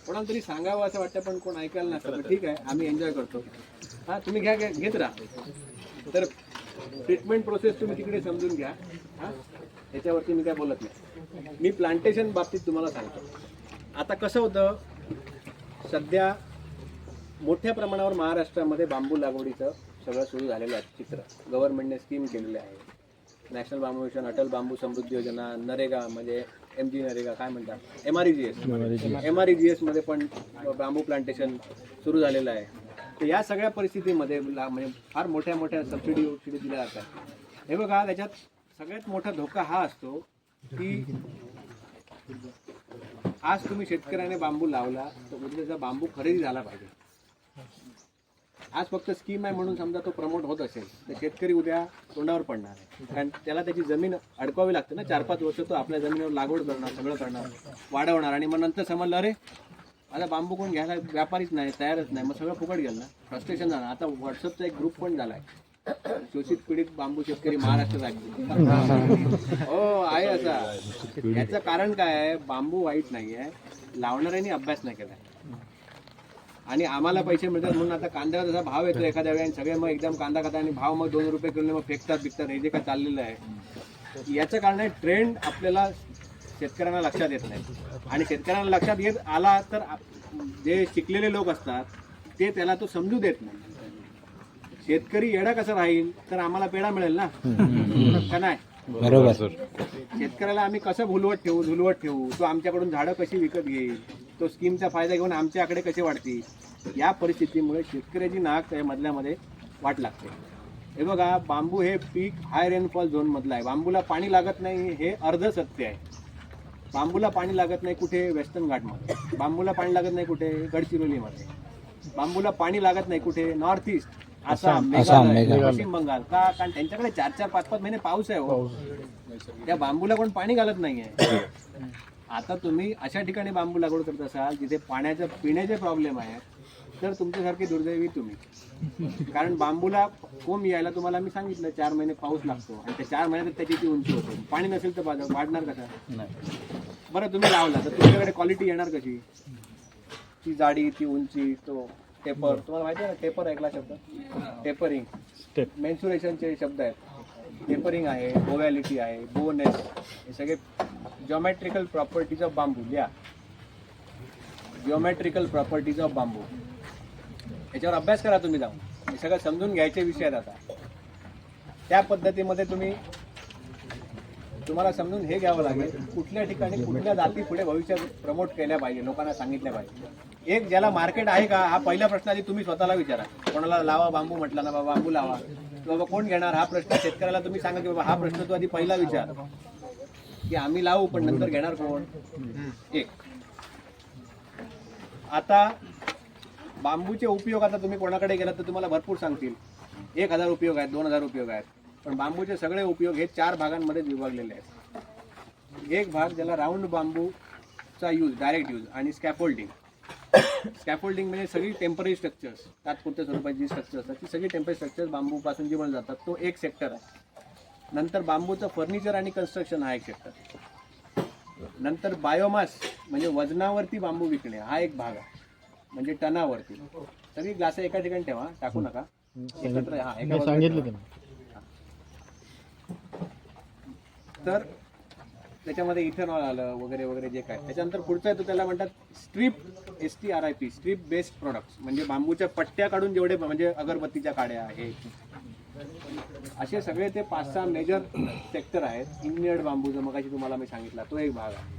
कोणाला तरी सांगावं असं वाटतं पण कोण ऐकायला नसतं ठीक आहे आम्ही एन्जॉय करतो हां तुम्ही घेत राहा. तर ट्रीटमेंट प्रोसेस तुम्ही तिकडे समजून घ्या हां याच्यावरती मी काय बोलत नाही. मी प्लांटेशन बाबतीत तुम्हाला सांगतो. आता कसं होतं सध्या मोठ्या प्रमाणावर महाराष्ट्रामध्ये बांबू लागवडीचं सगळं सुरू झालेलं आहे चित्र गव्हर्नमेंटने स्कीम केलेली आहे. नॅशनल बांबू मिशन अटल बांबू समृद्धी योजना नरेगा म्हणजे MG नरेगा काय म्हणतात MREGS मध्ये पण बांबू प्लांटेशन सुरू झालेलं आहे. तर या सगळ्या परिस्थितीमध्ये म्हणजे फार मोठ्या सबसिडी दिल्या जातात. हे बघा त्याच्यात सगळ्यात मोठा धोका हा असतो की आज तुम्ही शेतकऱ्याने बांबू लावला तर उद्या त्याचा बांबू खरेदी झाला पाहिजे. आज फक्त स्कीम आहे म्हणून समजा तो प्रमोट होत असेल तर शेतकरी उद्या तोंडावर पडणार आहे कारण त्याला त्याची जमीन अडकावी लागते ना 4-5 वर्ष तो आपल्या जमिनीवर लागवड करणार सगळं करणार वाढवणार आणि मग नंतर समजलं अरे आता बांबू कोण घ्यायला व्यापारीच नाही तयारच नाही मग सगळं फुकट गेलं ना फ्रस्ट्रेशन झालं. आता व्हॉट्सअपचा एक ग्रुप पण झाला आहे शोषित पीडित बांबू शेतकरी महाराष्ट्र राज्य हो आहे असा. याचं कारण काय आहे बांबू वाईट नाही आहे लावणाऱ्यांनी अभ्यास नाही केला आणि आम्हाला पैसे मिळतात म्हणून आता कांद्याला जसा भाव येतो एखाद्या वेळी आणि सगळे मग एकदम कांदा खाता आणि भाव मग 2 रुपये किलो मग फेकतात हे जे काय चाललेलं आहे याचं कारण आहे ट्रेंड आपल्याला शेतकऱ्यांना लक्षात येत नाही आणि शेतकऱ्यांना लक्षात येत आला तर जे शिकलेले लोक असतात ते त्याला तो समजू देत नाही. शेतकरी येडा कसा राहील तर आम्हाला पेढा मिळेल ना का नाही बरोबर. शेतकऱ्याला आम्ही कसं झुलवत ठेवू तो आमच्याकडून झाडं कशी विकत घेईल तो स्कीमचा फायदा घेऊन आमच्या आकडे कसे वाढतील या परिस्थितीमुळे शेतकऱ्याची नाक मधल्यामध्ये वाट लागते. हे बघा, बांबू हे पीक हाय रेनफॉल झोनमधलं आहे. बांबूला पाणी लागत नाही हे अर्ध सत्य आहे. बांबूला पाणी लागत नाही कुठे? वेस्टर्न घाटमध्ये. बांबूला पाणी लागत नाही कुठे? गडचिरोलीमध्ये. बांबूला पाणी लागत नाही कुठे? नॉर्थ ईस्ट, आसाम, मेघालय, पश्चिम बंगाल. का? कारण त्यांच्याकडे 4-4, 5-5 महिने पाऊस आहे हो. त्या बांबूला कोण पाणी घालत नाहीये. आता तुम्ही अशा ठिकाणी बांबू लागवड करत असाल जिथे पाण्याचे पिण्याचे प्रॉब्लेम आहे, तर तुमच्यासारखे दुर्दैवी तुम्ही. कारण बांबूला कोंब यायला तुम्हाला मी सांगितलं 4 महिने पाऊस लागतो आणि त्या 4 महिन्यात त्याची ती उंची होते. पाणी नसेल तर वाढणार कसा? बरं, तुम्ही लावला तर तुमच्याकडे क्वालिटी येणार कशी? ती जाडी, ती उंची, तो टेपर. तुम्हाला माहिती आहे ना टेपर? ऐकला शब्द? टेपरिंग, मेन्सुरेशनचे शब्द आहेत. टेपरिंग आहे, ओव्हॅलिटी आहे, बोनेस, हे सगळे जिओमेट्रिकल प्रॉपर्टीज ऑफ बांबू. लिहा, जिओमेट्रिकल प्रॉपर्टीज ऑफ बांबू. याच्यावर अभ्यास करा तुम्ही जाऊन. हे सगळं समजून घ्यायचे विषय आहेत. आता त्या पद्धतीमध्ये तुम्हाला समजून हे घ्यावं लागेल कुठल्या ठिकाणी कुठल्या जाती पुढे भविष्यात प्रमोट केल्या पाहिजे, लोकांना सांगितल्या पाहिजे. एक ज्याला मार्केट आहे का, हा पहिला प्रश्न आधी तुम्ही स्वतःला विचारा. कोणाला लावा बांबू म्हटला ना, बाबा बांबू लावा, बाबा कोण घेणार हा प्रश्न शेतकऱ्याला तुम्ही सांगा की बाबा हा प्रश्न तू आधी पहिला विचार की आम्ही लावू पण नंतर घेणार कोण. एक. आता बांबूचे उपयोग आता तुम्ही कोणाकडे गेलात तर तुम्हाला भरपूर सांगतील. 1000 उपयोग आहेत, 2000 उपयोग आहेत. पण बांबूचे सगळे उपयोग हे 4 भागांमध्ये विभागलेले आहेत. एक भाग ज्याला राऊंड बांबूचा यूज, डायरेक्ट यूज, आणि स्कॅफोल्डिंग. स्कॅफोल्डिंग म्हणजे सगळी टेम्पररी स्ट्रक्चर्स, तात्पुरत्या स्वरूपाची जी स्ट्रक्चर असतात ती सगळी टेम्पररी स्ट्रक्चर्स बांबूपासून जी बनत जातात, तो एक सेक्टर आहे. नंतर बांबूचं फर्निचर आणि कन्स्ट्रक्शन हा एक सेक्टर. नंतर बायोमास म्हणजे वजनावरती बांबू विकणे हा एक भाग आहे, म्हणजे टनावरती. सगळी ग्लास एका ठिकाणी ठेवा, टाकू नका, एकत्र. हा, एका सांगितलं. तर त्याच्यामध्ये इथेनॉल आलं वगैरे वगैरे जे काय. त्याच्यानंतर पुढचा येतो त्याला म्हणतात strip, STRIP, strip based products. म्हणजे बांबूच्या पट्ट्या काढून जेवढे, म्हणजे अगरबत्तीच्या काड्या आहे, असे सगळे ते 5-6 मेजर सेक्टर आहेत. इंजिनियर्ड बांबू जो मगाशी तुम्हाला मी सांगितला तो एक भाग आहे.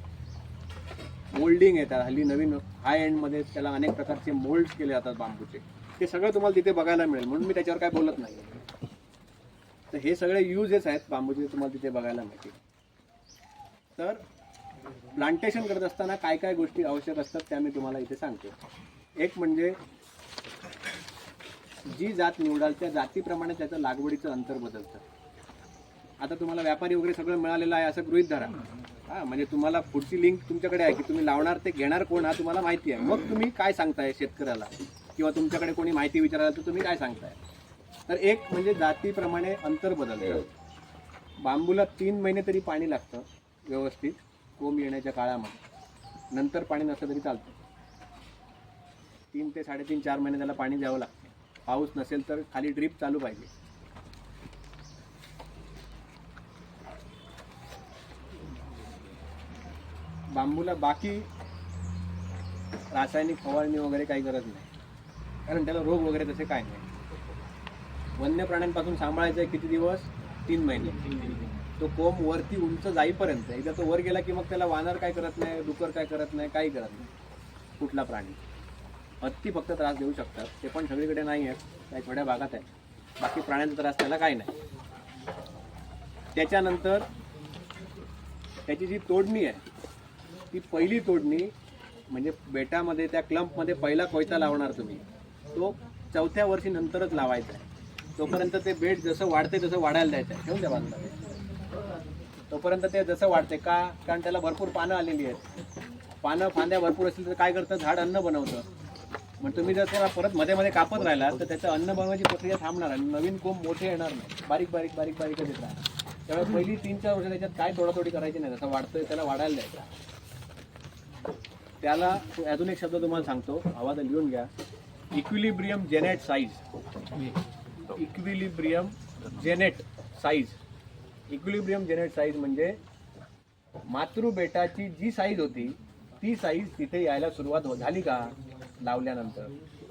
मोल्डिंग येतात हल्ली नवीन हाय एंडमध्ये, त्याला अनेक प्रकारचे मोल्ड्स केले जातात बांबूचे. ते सगळं तुम्हाला तिथे बघायला मिळेल, म्हणून मी त्याच्यावर काय बोलत नाही. तर हे सगळे यूजेस आहेत बांबूचे, तुम्हाला तिथे बघायला मिळतील. तर प्लांटेशन करत असताना काय काय गोष्टी आवश्यक असतात त्या मी तुम्हाला इथे सांगतो. एक म्हणजे जी जात निवडाल त्या जातीप्रमाणे त्याचं लागवडीचं अंतर बदलतं. आता तुम्हाला व्यापारी वगैरे सगळं मिळालेलं आहे असं गृहीत धरा. हां, म्हणजे तुम्हाला पुढची लिंक तुमच्याकडे आहे की तुम्ही लावणार ते घेणार कोण हा तुम्हाला माहिती आहे. मग तुम्ही काय सांगताय शेतकऱ्याला, किंवा तुमच्याकडे कोणी माहिती विचारायला तर तुम्ही काय सांगताय. तर एक म्हणजे जातीप्रमाणे अंतर बदलतं. बांबूला 3 महिने तरी पाणी लागतं व्यवस्थित कोंब येण्याच्या काळामध्ये. नंतर पाणी नसलं तरी चालतं. 3 ते 3.5-4 महिने त्याला पाणी द्यावं लागतं. पाऊस नसेल तर खाली ड्रीप चालू पाहिजे. बांबूला बाकी रासायनिक फवारणी वगैरे काही गरज नाही, कारण त्याला रोग वगैरे तसे काय नाही. वन्य प्राण्यांपासून सांभाळायचं आहे किती दिवस? 3 महिने. तो कोंब वरती उंच जाईपर्यंत. एकदा तो वर गेला की मग त्याला वानर काय करत नाही, डुकर काय करत नाही, काही करत नाही कुठला प्राणी. हत्ती फक्त त्रास देऊ शकतात, ते पण सगळीकडे नाही आहेत, काही थोड्या भागात आहे. बाकी प्राण्यांचा त्रास त्याला काही नाही. त्याच्यानंतर त्याची जी तोडणी आहे ती पहिली तोडणी म्हणजे बेटामध्ये त्या क्लंपमध्ये पहिला कोयता लावणार तुम्ही, तो 4थ्या वर्षी नंतरच लावायचा आहे. तोपर्यंत ते बेट जसं वाढते तसं वाढायला द्यायचं आहे. ठेवून द्या बाजूला. तोपर्यंत ते जसं वाढते का, कारण त्याला भरपूर पानं आलेली आहेत. पानं फांद्या भरपूर असतील तर काय करतं, झाड अन्न बनवतं. मग तुम्ही जर त्याला परत मध्ये मध्ये कापत राहिला तर त्याचं अन्न बनवायची प्रक्रिया थांबणार आणि नवीन कोंब मोठे येणार नाही, बारीक बारीक बारीक बारीकच येतात. त्यामुळे पहिली 3-4 वर्ष त्याच्यात काय तोडातोडी करायची नाही, जसं वाढतोय त्याला वाढायला द्यायचा. त्याला अजून एक शब्द तुम्हाला सांगतो, हवा तर लिहून घ्या. Equilibrium Janet size. Equilibrium Janet size. Equilibrium Janet size म्हणजे मातृबेटाची जी साईज होती ती साईज तिथे यायला सुरुवात झाली का लावल्यानंतर.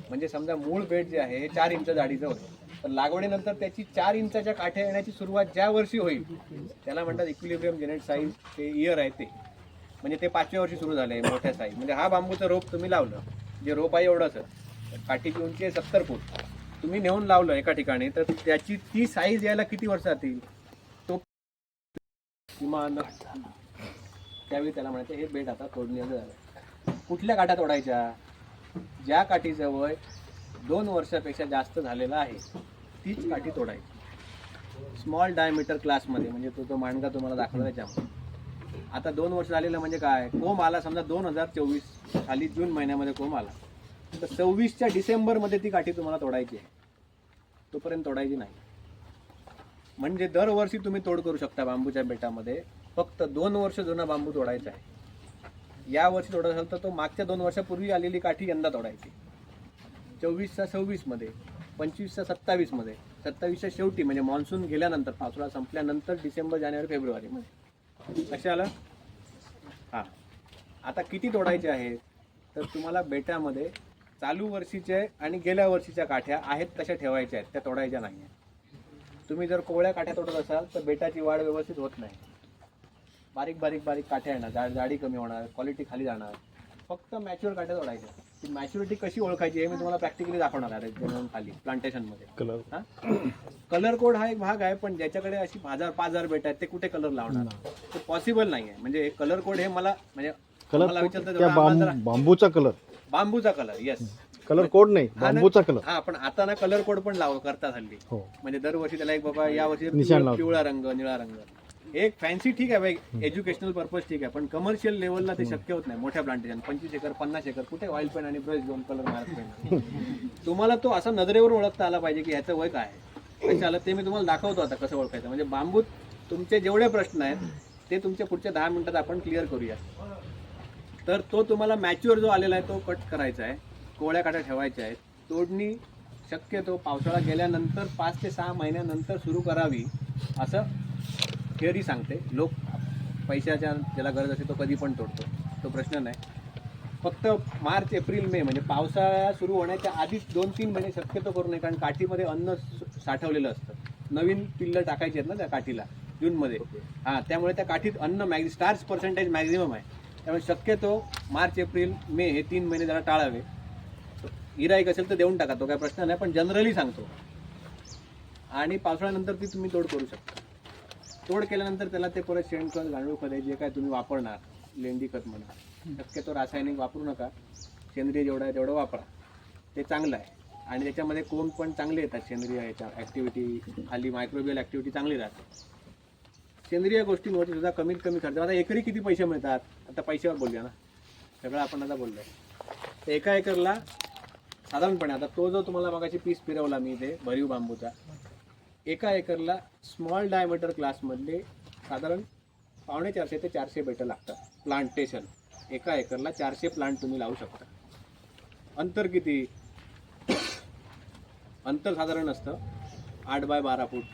म्हणजे समजा मूळ बेट जे आहे 4 इंच जाडीचं होतं, तर लागवडीनंतर त्याची 4 इंचाच्या काठ्या येण्याची सुरुवात ज्या वर्षी होईल त्याला म्हणतात इक्विलिब्रियम जेनेट साईज. ते इयर आहे ते. म्हणजे ते 5व्या वर्षी सुरू झाले मोठ्या साईज. म्हणजे हा बांबूचं रोप तुम्ही लावलं, जे रोप आहे एवढंच, काठीची उंची आहे 70 फूट, तुम्ही नेऊन लावलं एका ठिकाणी, तर त्याची ती साईज यायला किती वर्ष जातील? तो किमान त्यावेळी त्याला म्हणायचं हे बेट आता तोडण्याचं झालं. कुठल्या काठ्या तोडायच्या? ज्या काठीचं वय 2 वर्षापेक्षा जास्त झालेलं आहे तीच काठी तोडायची. स्मॉल डायमीटर क्लासमध्ये, म्हणजे तो मांडगा तुम्हाला दाखवला त्याच्यामध्ये. आता 2 वर्ष झालेलं म्हणजे काय, कोंब आला समजा 2024 खाली जून महिन्यामध्ये कोंब आला, तर 26च्या डिसेंबरमध्ये ती काठी तुम्हाला तोडायची आहे, तोपर्यंत तोडायची नाही. म्हणजे दरवर्षी तुम्ही तोड करू शकता बांबूच्या बेटामध्ये, फक्त 2 वर्ष जुना बांबू तोडायचा आहे. या वर्षी तोडत असेल तर तो मागच्या 2 वर्षापूर्वी आलेली काठी यंदा तोडायची. 24चा 26मध्ये, 25चा 27मध्ये, 27च्या शेवटी म्हणजे मान्सून गेल्यानंतर, पावसाळा संपल्यानंतर डिसेंबर, जानेवारी, फेब्रुवारीमध्ये. लक्षात आलं? हां. आता किती तोडायचे आहेत? तर तुम्हाला बेटामध्ये चालू वर्षीचे आणि गेल्या वर्षीच्या काठ्या आहेत तशा ठेवायच्या आहेत, त्या तोडायच्या नाही आहेत. तुम्ही जर कोवळ्या काठ्या तोडत असाल तर बेटाची वाढ व्यवस्थित होत नाही. बारीक बारीक बारीक काठ्या येणार, जाडी कमी होणार, क्वालिटी खाली जाणार. फक्त मॅच्युअर काठ्या तोडायच्या. ती मॅच्युरिटी कशी ओळखायची हे मी तुम्हाला प्रॅक्टिकली दाखवणार आहे जनरल खाली प्लांटेशनमध्ये. कलर कोड हा एक भाग आहे, पण ज्याच्याकडे अशी 1000-5000 बेट आहेत ते कुठे कलर लावणार? ते पॉसिबल नाही आहे. म्हणजे कलर कोड हे मला मला विचारतं बांबूचा कलर, बांबूचा कलर, येस, कलर कोड नाही, बांबूचा कलर. हा, पण आता ना कलर कोड पण करतात हल्ली. म्हणजे दरवर्षी त्याला एक बाबा या वर्षी पिवळा रंग, निळा रंग, एक फॅन्सी ठीक आहे भाई, एज्युकेशनल पर्पज ठीक आहे, पण कमर्शियल लेवलला ते शक्य होत नाही. मोठ्या प्लांटेशन 25 एकर 50 एकर कुठे ऑइल पेन आणि ब्रश घेऊन कलर मारत नाही. तुम्हाला तो असा नजरेवर ओळखता आला पाहिजे की ह्याचं वय काय आहे. चालत ते मी तुम्हाला दाखवतो आता कसं ओळखायचं. म्हणजे बांबूत तुमचे जेवढे प्रश्न आहेत ते तुमच्या पुढच्या 10 मिनिटात आपण क्लिअर करूया. तर तो तुम्हाला मॅच्युअर जो आलेला आहे तो कट करायचा आहे, कोवळ्या काठ्या ठेवायच्या आहेत. तोडणी शक्यतो पावसाळा गेल्यानंतर 5 ते 6 महिन्यानंतर सुरू करावी असं थिअरी सांगते. लोक पैशाच्या ज्याला गरज असते तो कधी पण तोडतो, तो प्रश्न नाही. फक्त मार्च, एप्रिल, मे म्हणजे पावसाळा सुरू होण्याच्या आधीच 2-3 महिने शक्यतो करू नये, कारण काठीमध्ये अन्न साठवलेलं असतं. नवीन पिल्लं टाकायची आहेत ना त्या काठीला जूनमध्ये. हां, त्यामुळे त्या काठीत अन्न स्टार्च पर्सेंटेज मॅक्झिमम आहे. त्यामुळे शक्यतो मार्च, एप्रिल, मे हे 3 महिने जरा टाळावे. गिराईक असेल तर देऊन टाका, तो काय प्रश्न नाही, पण जनरली सांगतो. आणि पावसाळ्यानंतर ती तुम्ही तोड करू शकता. तोड केल्यानंतर त्याला ते परत शेणखत, गांडूळ खत जे काय तुम्ही वापरणार, लेंडी खत म्हणा, शक्यतो रासायनिक वापरू नका. सेंद्रिय जेवढं आहे तेवढं वापरा, ते चांगलं आहे. आणि त्याच्यामध्ये कोंब पण चांगले येतात. सेंद्रिय ह्याच्या ॲक्टिव्हिटी खाली मायक्रोबियल ॲक्टिव्हिटी चांगली राहते. सेंद्रिय गोष्टींवरती सुद्धा कमीत कमी खर्च. आता एकरी किती पैसे मिळतात, आता पैशावर बोलूया ना, सगळं आपण आता बोललो आहे. तर एका एकरला साधारणपणे, आता तो जो तुम्हाला मगाशी पीस फिरवला मी इथे भरीव बांबूचा, एका एकरला स्मॉल डायमीटर क्लासमधले साधारण 450 ते 400 बेटं लागतात प्लांटेशन. एका एकरला 400 प्लांट तुम्ही लावू शकता. अंतर किती? अंतर साधारण असतं 8 बाय 12 फूट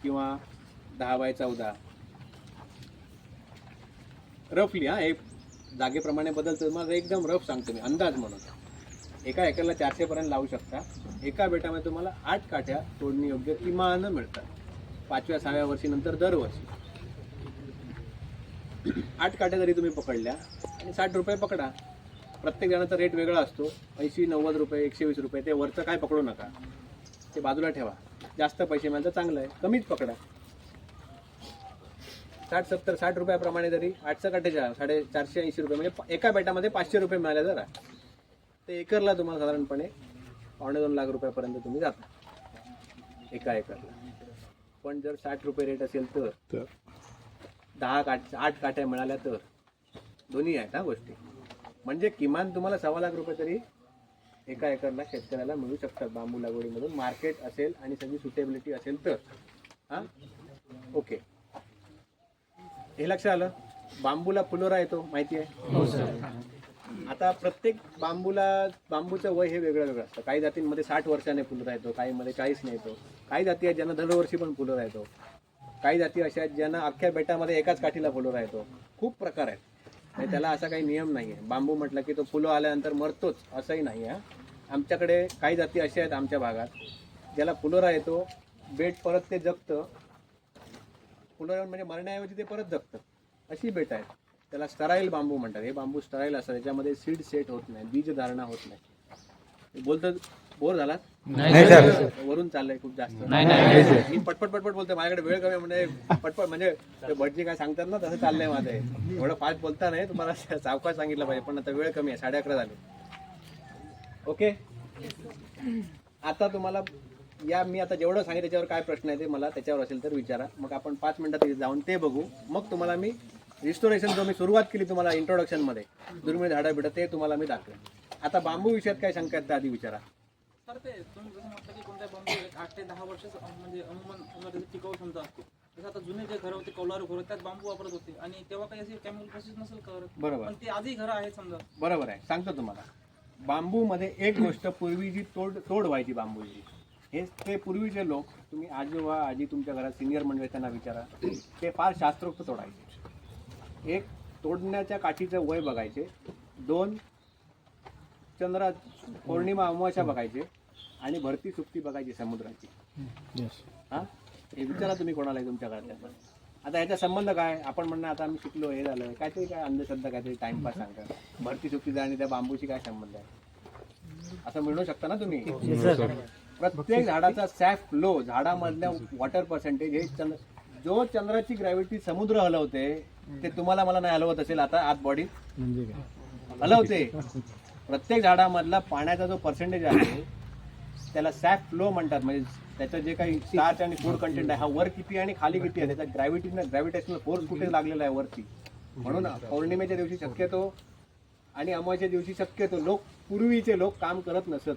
किंवा 10 बाय 14 रफली. हा, हे जागेप्रमाणे बदलतं, तुम्हाला एकदम रफ सांगतो मी अंदाज म्हणून. एका एकरला 400 पर्यंत लावू शकता. एका बेटामध्ये तुम्हाला 8 काठ्या तोडणी योग्य किमान मिळतात 5व्या-6व्या वर्षीनंतर दरवर्षी. 8 काठ्या जरी तुम्ही पकडल्या आणि 60 रुपये पकडा. प्रत्येक जणाचा रेट वेगळा असतो. 80-90 रुपये, 120 रुपये. ते वरचं काय पकडू नका, ते बाजूला ठेवा. जास्त पैसे मिळालं चांगलं आहे, कमीच पकडा. 60-70-60 रुपयाप्रमाणे जरी 8च्या काठ्याच्या 480 रुपये, म्हणजे एका बेटामध्ये 500 रुपये मिळाले जरा, ते एकरला तुम्हाला साधारणपणे 2.25 लाख रुपयापर्यंत तुम्ही जाता एका एकरला. पण जर 60 रुपये रेट असेल तर 8 काठ्या मिळाल्या तर दोन्ही आहेत हा गोष्टी. म्हणजे किमान तुम्हाला 1.25 लाख रुपये तरी एका एकरला शेतकऱ्याला मिळू शकतात बांबू लागवडीमधून, मार्केट असेल आणि सगळी सुटेबिलिटी असेल तर. हां, ओके, हे लक्षात आलं. बांबूला फुलोरा येतो माहिती आहे. हो सर. आता प्रत्येक बांबूचं वय हे वेगळं वेगळं असतं. काही जातींमध्ये 60 वर्षाने फुलोरा येतो, काहीमध्ये 40ने येतो. काही जाती आहेत ज्यांना दरवर्षी पण फुलोरा येतो. काही जाती अशा आहेत ज्यांना अख्ख्या बेटामध्ये एकाच काठीला फुलोरा येतो. खूप प्रकार आहेत. आणि त्याला असा काही नियम नाही आहे. बांबू म्हटलं की तो फुलं आल्यानंतर मरतोच असंही नाही आहे. आमच्याकडे काही जाती अशा आहेत आमच्या भागात ज्याला फुलोरा येतो, बेट परत ते जगतं. फुलोरा म्हणजे मरण्याऐवजी ते परत जगतं. अशी बेट आहेत. त्याला स्टराईल बांबू म्हणतात. हे बांबू स्टराईल असतात, त्याच्यामध्ये सीड सेट होत नाही, बीज धारणा होत नाही. बोलतो बोर झाला वरून चाललंय खूप जास्त. मी पटपट बोलतोय, माझ्याकडे वेळ कमी म्हणजे पटपट म्हणजे ते भटजी काय सांगतात ना तसं चाललंय माझं. एवढं फास्ट बोलता नाही, तुम्हाला सावकाश सांगितलं पाहिजे, पण आता वेळ कमी आहे, 11:30 झाले. ओके, आता तुम्हाला मी आता जेवढं सांगितलं त्याच्यावर काय प्रश्न आहे ते मला त्याच्यावर असेल तर विचारा. मग आपण 5 मिनिटात जाऊन ते बघू. मग तुम्हाला मी रिस्टोरेशन जो मी सुरुवात केली तुम्हाला इंट्रोडक्शन मध्ये दुर्मिळ झाडं बिडं ते तुम्हाला मी दाखवेन. आता बांबू विषयात काय शंका आहेत आधी विचारा. सर ते तुम्ही जसं म्हटलं की कोणत्या बांबू 8 ते 10 वर्ष म्हणजे अनुमान टिकाऊ क्षमता असते. जसं आता जुने जे घरं होते कौलारू घरं त्यात बांबू वापरत होते आणि तेव्हा काही असे केमिकल प्रोसेस नसेल करत. बरोबर, पण ते आजही घरं आहेत समजा. बरोबर आहे. सांगतो तुम्हाला, बांबूमध्ये एक गोष्ट, पूर्वीची तोड व्हायची बांबूची. हे ते पूर्वीचे लोक, तुम्ही आजी तुमच्या घरात सिनियर मंडळी त्यांना विचारा, ते फार शास्त्रोक्त तोडायचे. एक, तोडण्याच्या काठीचं वय बघायचे. 2, चंद्रा पौर्णिमा अमावास्या बघायचे आणि भरती सुकती बघायची समुद्राची. हा, हे विचारा तुम्ही कोणाला तुमच्या घरात. आता ह्याचा संबंध काय? आपण म्हणणं आता आम्ही शिकलो, हे झालं, काहीतरी काय अंधश्रद्धा, काहीतरी टाइमपास सांगतात. भरती सुकतीचा आणि त्या बांबूशी काय संबंध आहे असं म्हणू शकता ना तुम्ही. प्रत्येक झाडाचा सॅफ फ्लो, झाडामधल्या वॉटर पर्सेंटेज हे जो चंद्राची ग्रॅव्हिटी समुद्र हलवते ते तुम्हाला मला नाही हलवत असेल आता आत बॉडीत हलवते. प्रत्येक झाडामधला पाण्याचा जो पर्सेंटेज आहे त्याला सॅफ फ्लो म्हणतात. म्हणजे त्याचं जे काही स्टार्च आणि फूड कंटेंट आहे हा वर किती आणि खाली किती आहे, त्याचा ग्रॅव्हिटेशनल फोर्स कुठे लागलेला आहे वरती. म्हणून पौर्णिमेच्या दिवशी शक्यतो आणि अमावास्या दिवशी शक्यतो पूर्वीचे लोक काम करत नसत.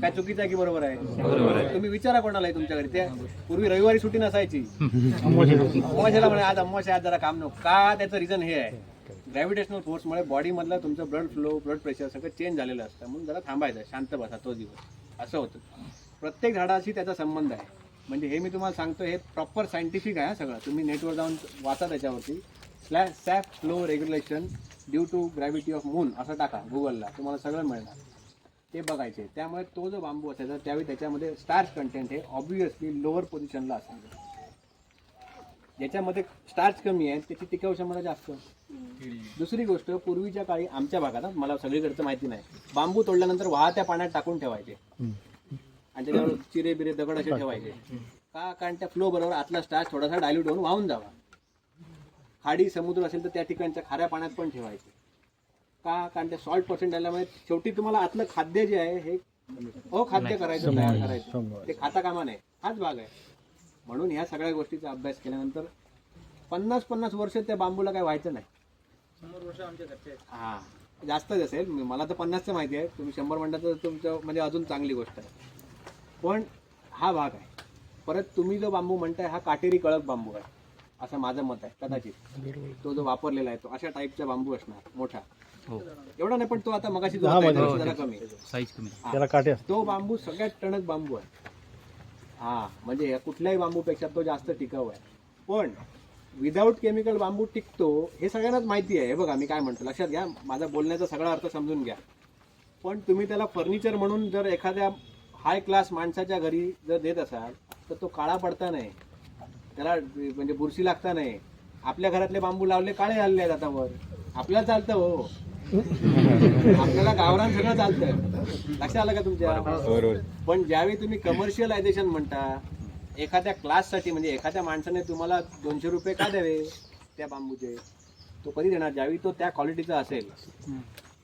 काय चुकीचं आहे की बरोबर आहे? तुम्ही विचारा कोणाला तुमच्या घरी. ते पूर्वी रविवारी सुट्टी नसायची, अमावास्याला म्हणे आज अमावास्या, आज जरा काम नको. का? त्याचं रिझन हे आहे, ग्रॅव्हिटेशनल फोर्समुळे बॉडी मधलं तुमचं ब्लड फ्लो, ब्लड प्रेशर सगळं चेंज झालेलं असतं. म्हणून जरा थांबायचं, शांत बसा तो दिवस. असं होतं. प्रत्येक झाडाशी त्याचा संबंध आहे. म्हणजे हे मी तुम्हाला सांगतो, हे प्रॉपर सायंटिफिक आहे सगळं. तुम्ही नेटवर जाऊन वाचा त्याच्यावरती. Sap flow regulation due to gravity of moon असं टाका गुगलला, तुम्हाला सगळं मिळणार. ते बघायचे. त्यामुळे तो जो बांबू असायचा त्यावेळी त्याच्यामध्ये स्टार्च कंटेंट हे ऑब्विसली लोअर पोझिशनला असायचं. ज्याच्यामध्ये स्टार्च कमी आहे त्याची टिकाऊ क्षमता जास्त. दुसरी गोष्ट, पूर्वीच्या काळी आमच्या भागात, मला सगळीकडचं माहिती नाही, बांबू तोडल्यानंतर वाहत्या पाण्यात टाकून ठेवायचे आणि त्याच्यावर चिरे बिरे दगड असे ठेवायचे. का? कारण त्या फ्लो बरोबर आतला स्टार्च थोडासा डायल्यूट होऊन वाहून जावा. खाडी समुद्र असेल तर त्या ठिकाणच्या खाऱ्या पाण्यात पण ठेवायचे. का? कारण त्या सॉल्ट पर्सेंट आल्यामुळे शेवटी तुम्हाला आतलं खाद्य जे आहे हे अखाद्य करायचं, तयार करायचं, ते खाता कामा नये. हाच भाग आहे. म्हणून ह्या सगळ्या गोष्टीचा अभ्यास केल्यानंतर 50-50 वर्ष त्या बांबूला काय व्हायचं नाही. 100 वर्ष आमच्या घरचे आहेत. हा, जास्तच असेल. मला तर 50चं माहिती आहे, तुम्ही 100 म्हणता तर तुमचं म्हणजे अजून चांगली गोष्ट आहे. पण हा भाग आहे. परत तुम्ही जो बांबू म्हणताय हा काटेरी कळक बांबू आहे असं माझं मत आहे. कदाचित तो जो वापरलेला आहे तो अशा टाईपचा बांबू असणार, मोठा. एवढा नाही, पण तो आता मगाशी जो जरा कमी साईज कमी, त्याला काटे. तो बांबू सगळ्यात टणक बांबू आहे. हा, म्हणजे कुठल्याही बांबूपेक्षा तो जास्त टिकाऊ आहे. पण विदाऊट केमिकल बांबू टिकतो हे सगळ्यांनाच माहिती आहे. हे बघा मी काय म्हणतो, लक्षात घ्या, माझा बोलण्याचा सगळा अर्थ समजून घ्या. पण तुम्ही त्याला फर्निचर म्हणून जर एखाद्या हाय क्लास माणसाच्या घरी जर देत असाल तर तो काळा पडता नाही, त्याला म्हणजे बुरशी लागता नाही. आपल्या घरातले बांबू लावले काळे झालेले आहेत आता वर. आपल्याला चालतं हो, आपल्याला गावरान सगळं चालतं. लक्षात आलं का तुमच्या? पण ज्यावेळी तुम्ही कमर्शियलायझेशन म्हणता एखाद्या क्लाससाठी, म्हणजे एखाद्या माणसाने तुम्हाला 200 रुपये का द्यावे त्या बांबूचे, तो कधी देणार? ज्यावेळी तो त्या क्वालिटीचा असेल.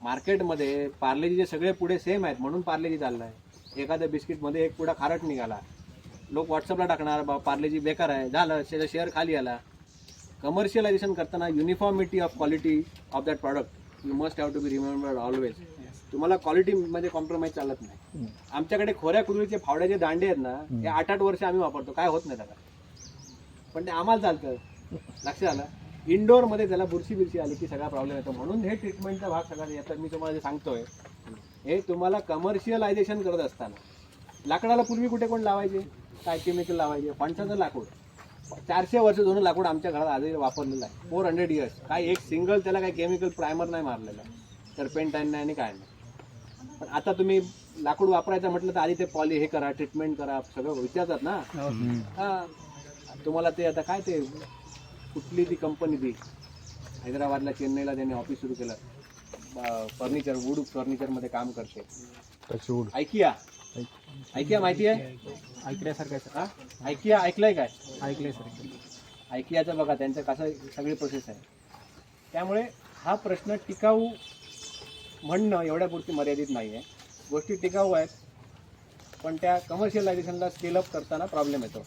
मार्केटमध्ये पार्लेजीचे सगळे पुढे सेम आहेत म्हणून पार्लेजी चाललाय. एखाद्या बिस्किटमध्ये एक पुढा खारट निघाला, लोक व्हॉट्सअपला टाकणार पार्लेजी बेकार आहे, झालं, शेअर खाली आला. कमर्शियलायझेशन करताना uniformity of quality of that product you must have to be remembered always. तुम्हाला क्वालिटीमध्ये कॉम्प्रोमाइज चालत नाही. आमच्याकडे खोऱ्या कुर्लीचे फावड्याचे दांडे आहेत ना, हे 8-8 वर्ष आम्ही वापरतो, काय होत नाही त्याला, पण ते आम्हाला चालतं. लक्षात आलं? इंडोरमध्ये त्याला बुरशी आली की सगळा प्रॉब्लेम येतो. म्हणून हे ट्रीटमेंटचा भाग सगळा येतात. मी तुम्हाला जे सांगतोय हे तुम्हाला कमर्शियलायझेशन करत असताना. लाकडाला पूर्वी कुठे कोण लावायचे, काय केमिकल लावायचे? फणसाचं लाकूड 400 वर्ष जुनं लाकूड आमच्या घरात आजही वापरलेलं आहे. 400 इयर्स. काय एक सिंगल त्याला काय केमिकल प्रायमर नाही मारलेलं, टर्पेंटाईन नाही आणि काय नाही. पण आता तुम्ही लाकूड वापरायचं म्हटलं तर आधी ते हे करा, ट्रीटमेंट करा, सगळं विचारतात ना. हा, तुम्हाला ते आता काय ते कुठली ती कंपनी ती हैदराबादला चेन्नईला त्यांनी ऑफिस सुरू केलं, फर्निचर वूड फर्निचरमध्ये काम करते. टचवूड. ऐकिया माहिती आहे? ऐकल्यासारखं आहे हा ऐकिया ऐकलंय काय? सर, ऐकलंय सर. ऐकियाचं बघा त्यांचं कसं सगळी प्रोसेस आहे. त्यामुळे हा प्रश्न टिकाऊ म्हणणं एवढ्यापुरती मर्यादित नाही आहे. गोष्टी टिकाऊ आहेत, पण त्या कमर्शियलायझेशनला स्केलअप करताना प्रॉब्लेम येतो.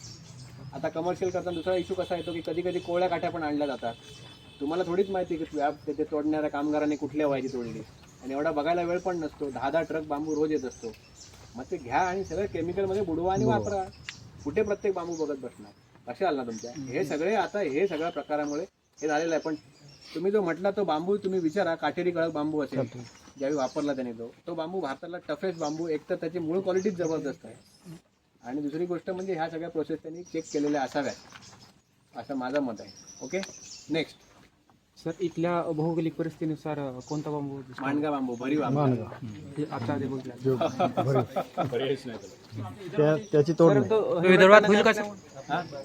आता कमर्शियल करताना दुसरा इश्यू कसा येतो की कधी कधी कोळ्या काठ्या पण आणल्या जातात. तुम्हाला थोडीच माहिती की तिथे तोडणाऱ्या कामगारांनी कुठल्या व्हायची तोडली, आणि एवढा बघायला वेळ पण नसतो. 10 ट्रक बांबू रोज येत असतो. मग ते घ्या आणि सगळं केमिकलमध्ये बुडवा आणि वापरा. कुठे प्रत्येक बांबू बघत बसणार? लक्षात आलं ना तुमच्या? हे सगळे आता हे सगळ्या प्रकारामुळे हे झालेलं आहे. पण तुम्ही जो म्हटला तो बांबू तुम्ही विचारा, काटेरी कडक बांबू असेल ज्यावेळी वापरला त्याने तो बांबू भारताला टफेस्ट बांबू, एक तर त्याची मूळ क्वालिटीच जबरदस्त आहे, आणि दुसरी गोष्ट म्हणजे ह्या सगळ्या प्रोसेस त्यांनी चेक केलेल्या असाव्यात असं माझं मत आहे. Okay, next. सर, इथल्या भौगोलिक परिस्थितीनुसार कोणता बांबू मांडगा बांबू, भरीव बांबू. हे आता ते बघितलं. पर्यायच नाही त्याला. त्याची तोड नाही. विदर्भात होईल का सर?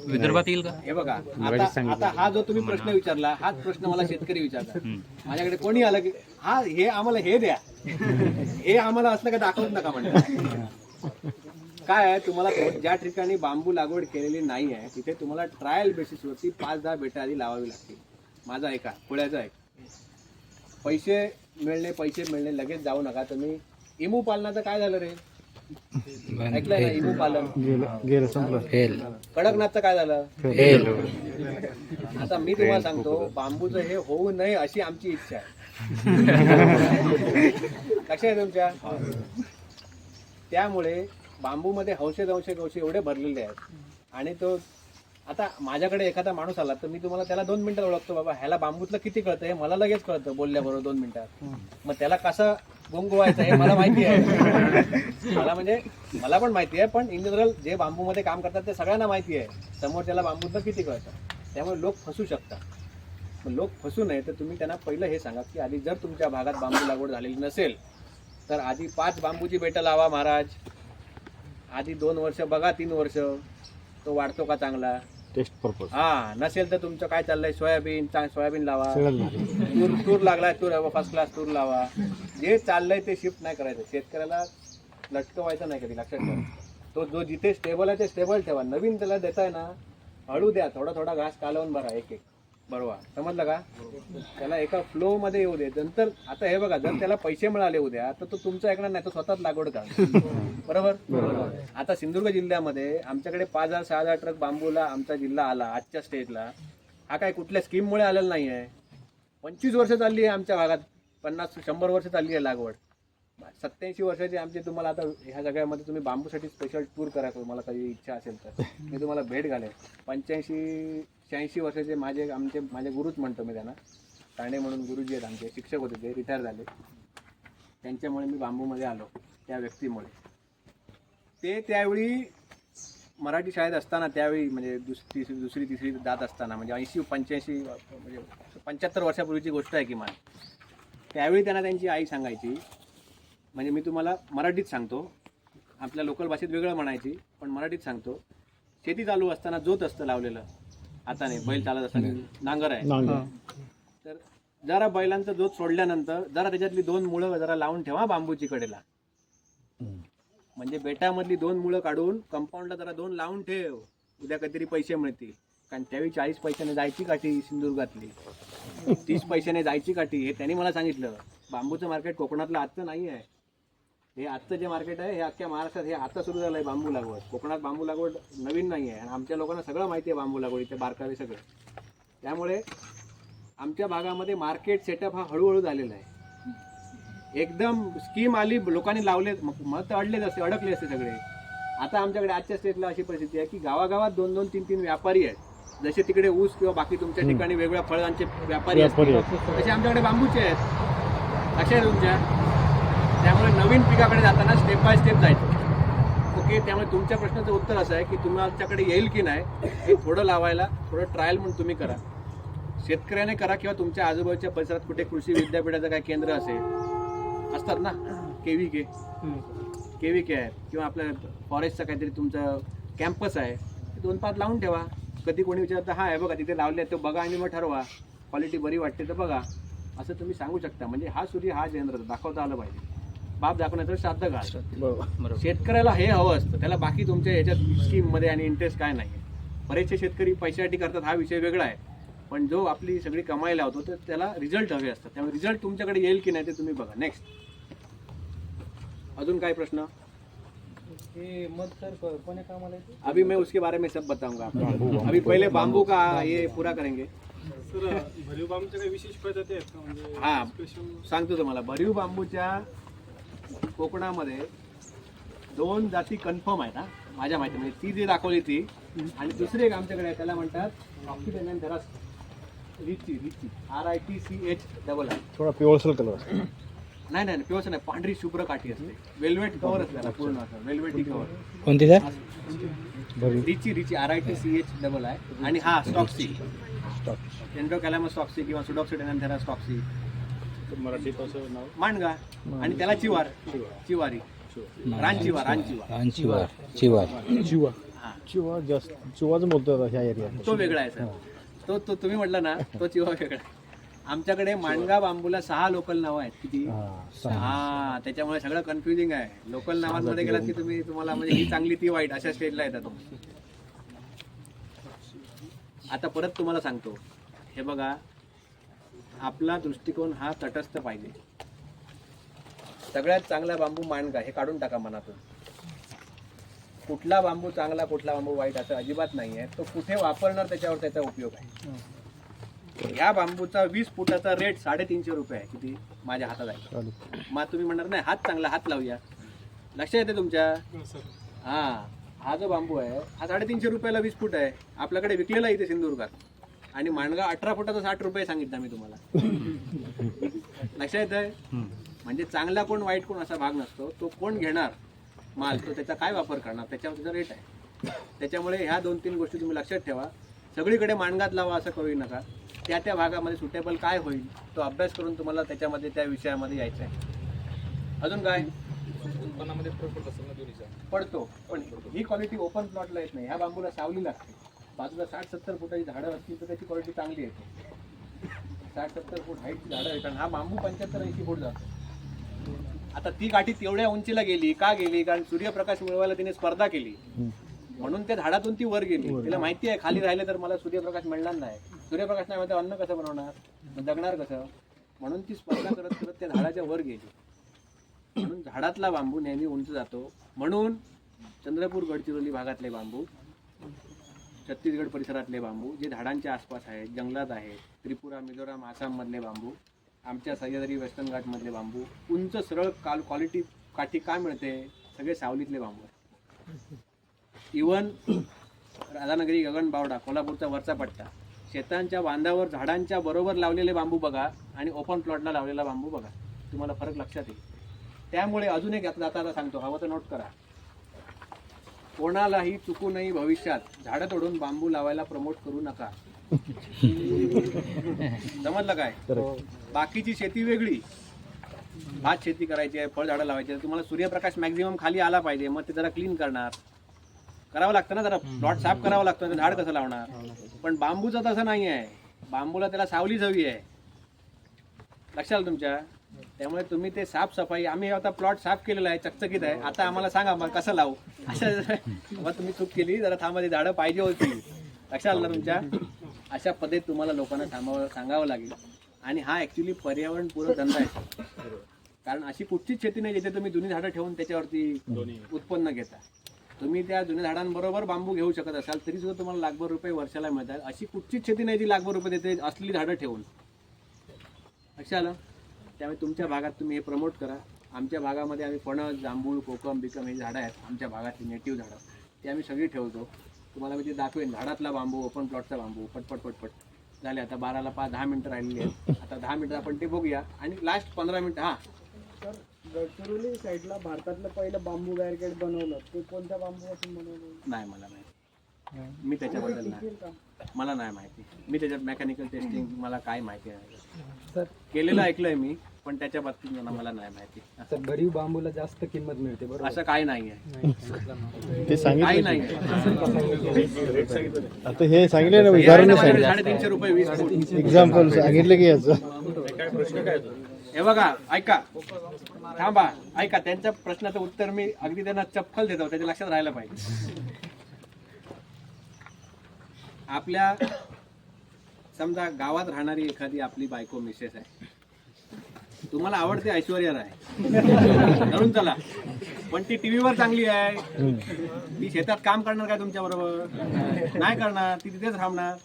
विदर्भात येईल का? हे बघा, आता हा जो तुम्ही प्रश्न विचारला, हाच प्रश्न मला शेतकरी विचारतात. माझ्याकडे कोणी आलं की हा हे आम्हाला हे द्या, हे आम्हाला असलं का दाखवत नका म्हणतात. काय आहे, तुम्हाला ज्या ठिकाणी बांबू लागवड केलेली नाही आहे तिथे तुम्हाला ट्रायल बेसिसवरती 5-10 बेटं आधी लावावी लागतील. माझा ऐका, पुण्याचा आहे. पैसे मिळणे लगेच जाऊ नका तुम्ही. इमू पालनाचं काय झालं रे? ऐकलंय ना इमू पालन? गेलं संपलं. कडकनाथचं काय झालं? आता मी तुम्हाला सांगतो, बांबूचं हे होऊ नये अशी आमची इच्छा आहे. लक्षात आहे तुमच्या? त्यामुळे बांबूमध्ये हौशे एवढे भरलेले आहेत. आणि तो आता माझ्याकडे एखादा माणूस आला तर मी तुम्हाला त्याला 2 मिनिटात ओळखतो. बाबा ह्याला बांबूतलं किती कळतं हे मला लगेच कळतं बोलल्याबरोबर 2 मिनिटात. मग त्याला कसं गुंगवायचं हे मला माहिती आहे. मला पण माहिती आहे, पण इन जनरल जे बांबूमध्ये काम करतात ते सगळ्यांना माहिती आहे. समोर त्याला बांबूतलं किती कळतं. त्यामुळे लोक फसू शकतात. मग लोक फसू नये तर तुम्ही त्यांना पहिलं हे सांगा की आधी जर तुमच्या भागात बांबू लागवड झालेली नसेल तर आधी 5 बांबूची बेटं लावा महाराज. आधी 2 वर्ष बघा, 3 वर्ष तो वाढतो का चांगला. Test purpose. हा नसेल तर तुमचं काय चाललंय, सोयाबीन लावा. तूर लागलाय, तूर फर्स्ट क्लास तूर लावा. जे चाललंय ते शिफ्ट नाही करायचं. शेतकऱ्याला लटकवायचं नाही कधी. लक्षात ठेवा, तो जो जिथे स्टेबल आहे ते स्टेबल ठेवा. नवीन त्याला देताय ना, हळू द्या. थोडा घास कालवून भरा, एक बरोबर. समजलं का? त्याला एका फ्लो मध्ये येऊ दे. नंतर आता हे बघा, जर त्याला पैसे मिळाले उद्या तर तो तुमचं ऐकणार नाही, तो स्वतःच लागवड करा. बरोबर. आता सिंधुदुर्ग जिल्ह्यामध्ये आमच्याकडे 5,000-6,000 ट्रक बांबूला आमचा जिल्हा आला आजच्या स्टेजला. हा काय कुठल्या स्कीममुळे आलेला नाही आहे. 25 वर्ष चालली आहे आमच्या भागात, 50-100 वर्ष चालली आहे लागवड. 87 वर्षाची आमची. तुम्हाला आता ह्या सगळ्यामध्ये तुम्ही बांबूसाठी स्पेशल टूर करा, मला काही इच्छा असेल तर मी तुम्हाला भेट घालेन. 85-86 वर्षाचे माझे गुरुच म्हणतो मी त्यांना. तांडे म्हणून गुरुजी आहेत आमचे, शिक्षक होते, ते रिटायर झाले. त्यांच्यामुळे मी बांबूमध्ये आलो, त्या व्यक्तीमुळे. ते त्यावेळी मराठी शाळेत असताना, त्यावेळी म्हणजे दुसरी तिसरी जात असताना, म्हणजे 80-85 म्हणजे 75 वर्षापूर्वीची गोष्ट आहे किमान. त्यावेळी त्यांना त्यांची आई सांगायची, म्हणजे मी तुम्हाला मराठीत सांगतो, आपल्या लोकल भाषेत वेगळं म्हणायची, पण मराठीत सांगतो. शेती चालू असताना जोत असतं लावलेलं हाताने, बैल चालत असताना नांगर आहे, तर जरा बैलांचं जोत सोडल्यानंतर जरा त्याच्यातली 2 मुळं जरा लावून ठेवा बांबूची कडेला. म्हणजे बेटामधली 2 मुळं काढून कंपाऊंडला जरा 2 लावून ठेव, उद्या काहीतरी पैसे मिळतील. कारण त्यावेळी 40 पैशाने जायची काठी सिंधुदुर्गातली, 30 पैशाने जायची काठी. हे त्यांनी मला सांगितलं. बांबूचं मार्केट कोकणातलं आजचं नाही आहे. हे आजचं जे मार्केट आहे हे अख्ख्या महाराष्ट्रात हे आता सुरू झालं आहे बांबू लागवड. कोकणात बांबू लागवड नवीन नाही आहे, आणि आमच्या लोकांना सगळं माहिती आहे बांबू लागवडीचे बारकावे सगळं. त्यामुळे आमच्या भागामध्ये मार्केट सेटअप हा हळूहळू झालेला आहे. एकदम स्कीम आली, लोकांनी लावले, मग अडकले असते सगळे. आता आमच्याकडे आजच्या स्टेजला अशी परिस्थिती आहे की गावागावात 2-2, 3-3 व्यापारी आहेत. जसे तिकडे ऊस किंवा बाकी तुमच्या ठिकाणी वेगवेगळ्या फळांचे व्यापारी असतील, तसे आमच्याकडे बांबूचे आहेत. लक्षात आहे तुमच्या? त्यामुळे नवीन पिकाकडे जाताना स्टेप बाय स्टेप जायचं. ओके, त्यामुळे तुमच्या प्रश्नाचं उत्तर असं आहे की तुमच्याकडे येईल की नाही हे थोडं लावायला, थोडं ट्रायल म्हणून तुम्ही करा. शेतकऱ्याने करा, किंवा तुमच्या आजूबाजूच्या परिसरात कुठे कृषी विद्यापीठाचं काही केंद्र असेल, असतात ना, केव्हीके आहे, किंवा आपल्या फॉरेस्टचा काहीतरी तुमचं कॅम्पस आहे, 2-5 लावून ठेवा. कधी कोणी विचारतं हा आहे बघा तिथे लावले, तो बघा आणि मग ठरवा. क्वालिटी बरी वाटते तर बघा असं तुम्ही सांगू शकता. म्हणजे हा सूर्य हा चंद्र दाखवता आलं पाहिजे. बाप दाखवण्याचं श्राद्ध घाल. शेतकऱ्याला हे हवं असतं, त्याला बाकी तुमच्या याच्यात स्कीममध्ये आणि इंटरेस्ट काय नाही. बरेचसे शेतकरी पैशासाठी करतात, हा विषय वेगळा आहे. पण जो आपली सगळी कमाई लावतो तर त्याला रिझल्ट हवे असतात. त्यामुळे रिझल्ट तुमच्याकडे येईल की नाही ते तुम्ही बघा. नेक्स्ट अजून काय प्रश्न? मत सर कोने कामाला येते? अभी मैं उसके बारे में सब बताऊंगा आपको. अभी पहले बांबू का ये पूरा करेंगे. सर भरीव बांबूच्या काही विशेष प्रजाती आहेत का म्हणजे हा सांगतो तुम्हाला. भरीव बांबूच्या कोकणामध्ये 2 जाती कन्फर्म आहेत. हा माझ्या माहितीमध्ये ती जी दाखवली ती आणि दुसरी एक आमच्याकडे आहे त्याला म्हणतात ऑक्सिडेन जरा रिची RITCH. थोडा पिवळसर कलर. नाही नाही पिवळस नाही, पांढरी शुभ्र काठी असते. वेल्वेट कव्हर असते त्याला पूर्ण असं वेल्वेटी कव्हर. कोणती सर? रिची RITCH आहे. आणि हा स्टॉक्सी एंड्रोकॅलामस स्टॉक्सी किंवा सुडॉक्सिड एनान्थेरा स्टॉक्सी मराठीत असं नाव मांडगा. आणि त्याला चिवारी रानचिवा चिवा जास्त चिवाच बोलतो ह्या एरियात. तो वेगळा आहे सर. तो तुम्ही म्हटलं ना तो चिवा वेगळा आहे. आमच्याकडे मांडगा बांबूला 6 लोकल नावं आहेत. किती? 6. त्याच्यामुळे सगळं कन्फ्युजिंग आहे. लोकल नावांमध्ये गेलात की तुम्हाला म्हणजे ही चांगली ती वाईट अशा स्टेजला येतात तुम्ही. आता परत तुम्हाला सांगतो, हे बघा आपला दृष्टिकोन हा तटस्थ पाहिजे. सगळ्यात चांगला बांबू मांडगा हे काढून टाका मनातून. कुठला बांबू चांगला कुठला बांबू वाईट असं अजिबात नाही आहे. तो कुठे वापरणार त्याच्यावर त्याचा उपयोग आहे. ह्या बांबूचा 20 फुटाचा रेट 350 रुपये आहे. किती? माझ्या हातात आहे. मग तुम्ही म्हणणार नाही हात चांगला, हात लावूया. लक्षात येते तुमच्या? हा जो बांबू आहे हा 350 रुपयाला 20 फूट आहे. आपल्याकडे विकलेला इथे सिंधुदुर्गात. आणि मांडगा 18 फुटाचा 60 रुपये सांगितलं मी तुम्हाला. लक्षात येत आहे? म्हणजे चांगला कोण वाईट कोण असा भाग नसतो. तो कोण घेणार माल तो त्याचा काय वापर करणार त्याच्यावर त्याचा रेट आहे. त्याच्यामुळे ह्या 2-3 गोष्टी तुम्ही लक्षात ठेवा. सगळीकडे मांडगात लावा असं करू नका. त्या भागामध्ये सुटेबल काय होईल तो अभ्यास करून तुम्हाला त्याच्यामध्ये त्या विषयामध्ये यायचं आहे. अजून काय उत्पन्नामध्ये फरक पडत असेल ना दोन्हीचा? पडतो. पण ही क्वालिटी ओपन प्लॉटला येत नाही. ह्या बांबूला सावली लागते. बाजूला 60-70 फुटाची झाडं असतील तर त्याची क्वालिटी चांगली येते. 60-70 फूट हाईटची झाडं आहे. कारण हा बांबू 75-80 फूट जातो. आता ती काठी तेवढ्या उंचीला गेली का गेली? कारण सूर्यप्रकाश मिळवायला तिने स्पर्धा केली म्हणून त्या झाडातून ती वर गेली. तिला माहिती आहे खाली राहिले तर मला सूर्यप्रकाश मिळणार नाही. सूर्यप्रकाश नाही म्हणजे अन्न कसं बनवणार, जगणार कसं? म्हणून ती स्पर्धा करत करत त्या झाडाच्या वर गेली. म्हणून झाडातला बांबू नेहमी उंच जातो. म्हणून चंद्रपूर गडचिरोली भागातले बांबू, छत्तीसगड परिसरातले बांबू जे झाडांच्या आसपास आहेत, जंगलात आहेत, त्रिपुरा मिझोराम आसाममधले बांबू, आमच्या सह्याद्री वेस्टर्न घाटमधले बांबू, उंच सरळ क्वालिटी काठी काय मिळते? सगळे सावलीतले बांबू आहेत. इवन राधानगरी, गगनबावडा, कोल्हापूरचा वरचा पट्टा, शेतांच्या बांधावर झाडांच्या बरोबर लावलेले बांबू बघा आणि ओपन प्लॉटला लावलेला बांबू बघा, तुम्हाला फरक लक्षात येईल. त्यामुळे अजून एक जाता सांगतो, हवं तर नोट करा. कोणालाही चुकू नये भविष्यात झाडं तोडून बांबू लावायला प्रमोट करू नका. समजलं काय? बाकीची शेती वेगळी, भात शेती करायची आहे, फळझाडं लावायची आहे, तुम्हाला सूर्यप्रकाश मॅक्झिमम खाली आला पाहिजे. मग ते जरा क्लीन करावं लागतं ना, जरा प्लॉट साफ करावं लागतं. झाड कसं लावणार? पण बांबूचं तसं नाही आहे. बांबूला त्याला सावलीच हवी आहे. लक्षात तुमच्या? त्यामुळे तुम्ही ते साफसफाई, आम्ही आता प्लॉट साफ केलेला आहे, चकचकीत आहे, आता आम्हाला सांगा मग कसं लावू. अशा मग तुम्ही चूक केली, जरा थांबा, झाडं पाहिजे होती. लक्षात आलं ना तुमच्या? अशा पद्धतीत तुम्हाला लोकांना सांगावं लागेल. आणि हा ॲक्च्युली पर्यावरणपूरक धंदा आहे. कारण अशी कुठचीच शेती नाही जिथे तुम्ही जुनी झाडं ठेवून त्याच्यावरती उत्पन्न घेता. तुम्ही त्या जुन्या झाडांबरोबर बांबू घेऊ शकत असाल तरी सुद्धा तुम्हाला लाखभर रुपये वर्षाला मिळतात. अशी कुठचीच शेती नाही जी लाखभर रुपये देते असली झाडं ठेवून. लक्षात आलं? त्यामुळे तुमच्या भागात तुम्ही हे प्रमोट करा. आमच्या भागामध्ये आम्ही फणस, जांभूळ, कोकम बिकम हे झाडं आहेत आमच्या भागातली नेटिव्ह झाडं, ते आम्ही सगळी ठेवतो. तुम्हाला मी ते दाखवेन. झाडातला बांबू, ओपन प्लॉटचा बांबू, पटपट झाले. आता 12ला 10 मिनिटं राहिलेली आहेत. आता 10 मिनिटं आपण ते बघूया आणि लास्ट 15 मिनिटं. हां तर गडचिरोली साईडला भारतातलं पहिलं बांबू बॅरिकेड बनवलं ते कोणत्या बांबूपासून बनवलं? नाही मला माहिती. मी त्याच्याबद्दल नाही, मला नाही माहिती. मी त्याच्यात मेकॅनिकल टेस्टिंग मला काय माहिती नाही. केलेलं ऐकलंय मी, पण त्याच्या बाबतीत मला नाही माहिती. तर भरीव बांबूला जास्त किंमत मिळते बरोबर. असं काही नाहीये, ते काही सांगितलं नाहीये. आता हे सांगितलं ना, हे आहे उदाहरण ना सांगितलं, माझ्याकडे 350 रुपये 20 फूट. एक्झाम्पल सांगितलं की याचं. हे बघा, ऐका, थांबा, ऐका. त्यांच्या प्रश्नाचं उत्तर मी अगदी त्यांना चपखल देतो, त्याच्या लक्षात राहायला पाहिजे. आपल्या समजा गावात राहणारी एखादी आपली बायको मिसेस आहे, तुम्हाला आवडते ऐश्वर्या राय, धरून चला, पण ती टीव्हीवर चांगली आहे, ती शेतात काम करणार काय तुमच्या बरोबर? नाही करणार, ती तिथेच राहणार.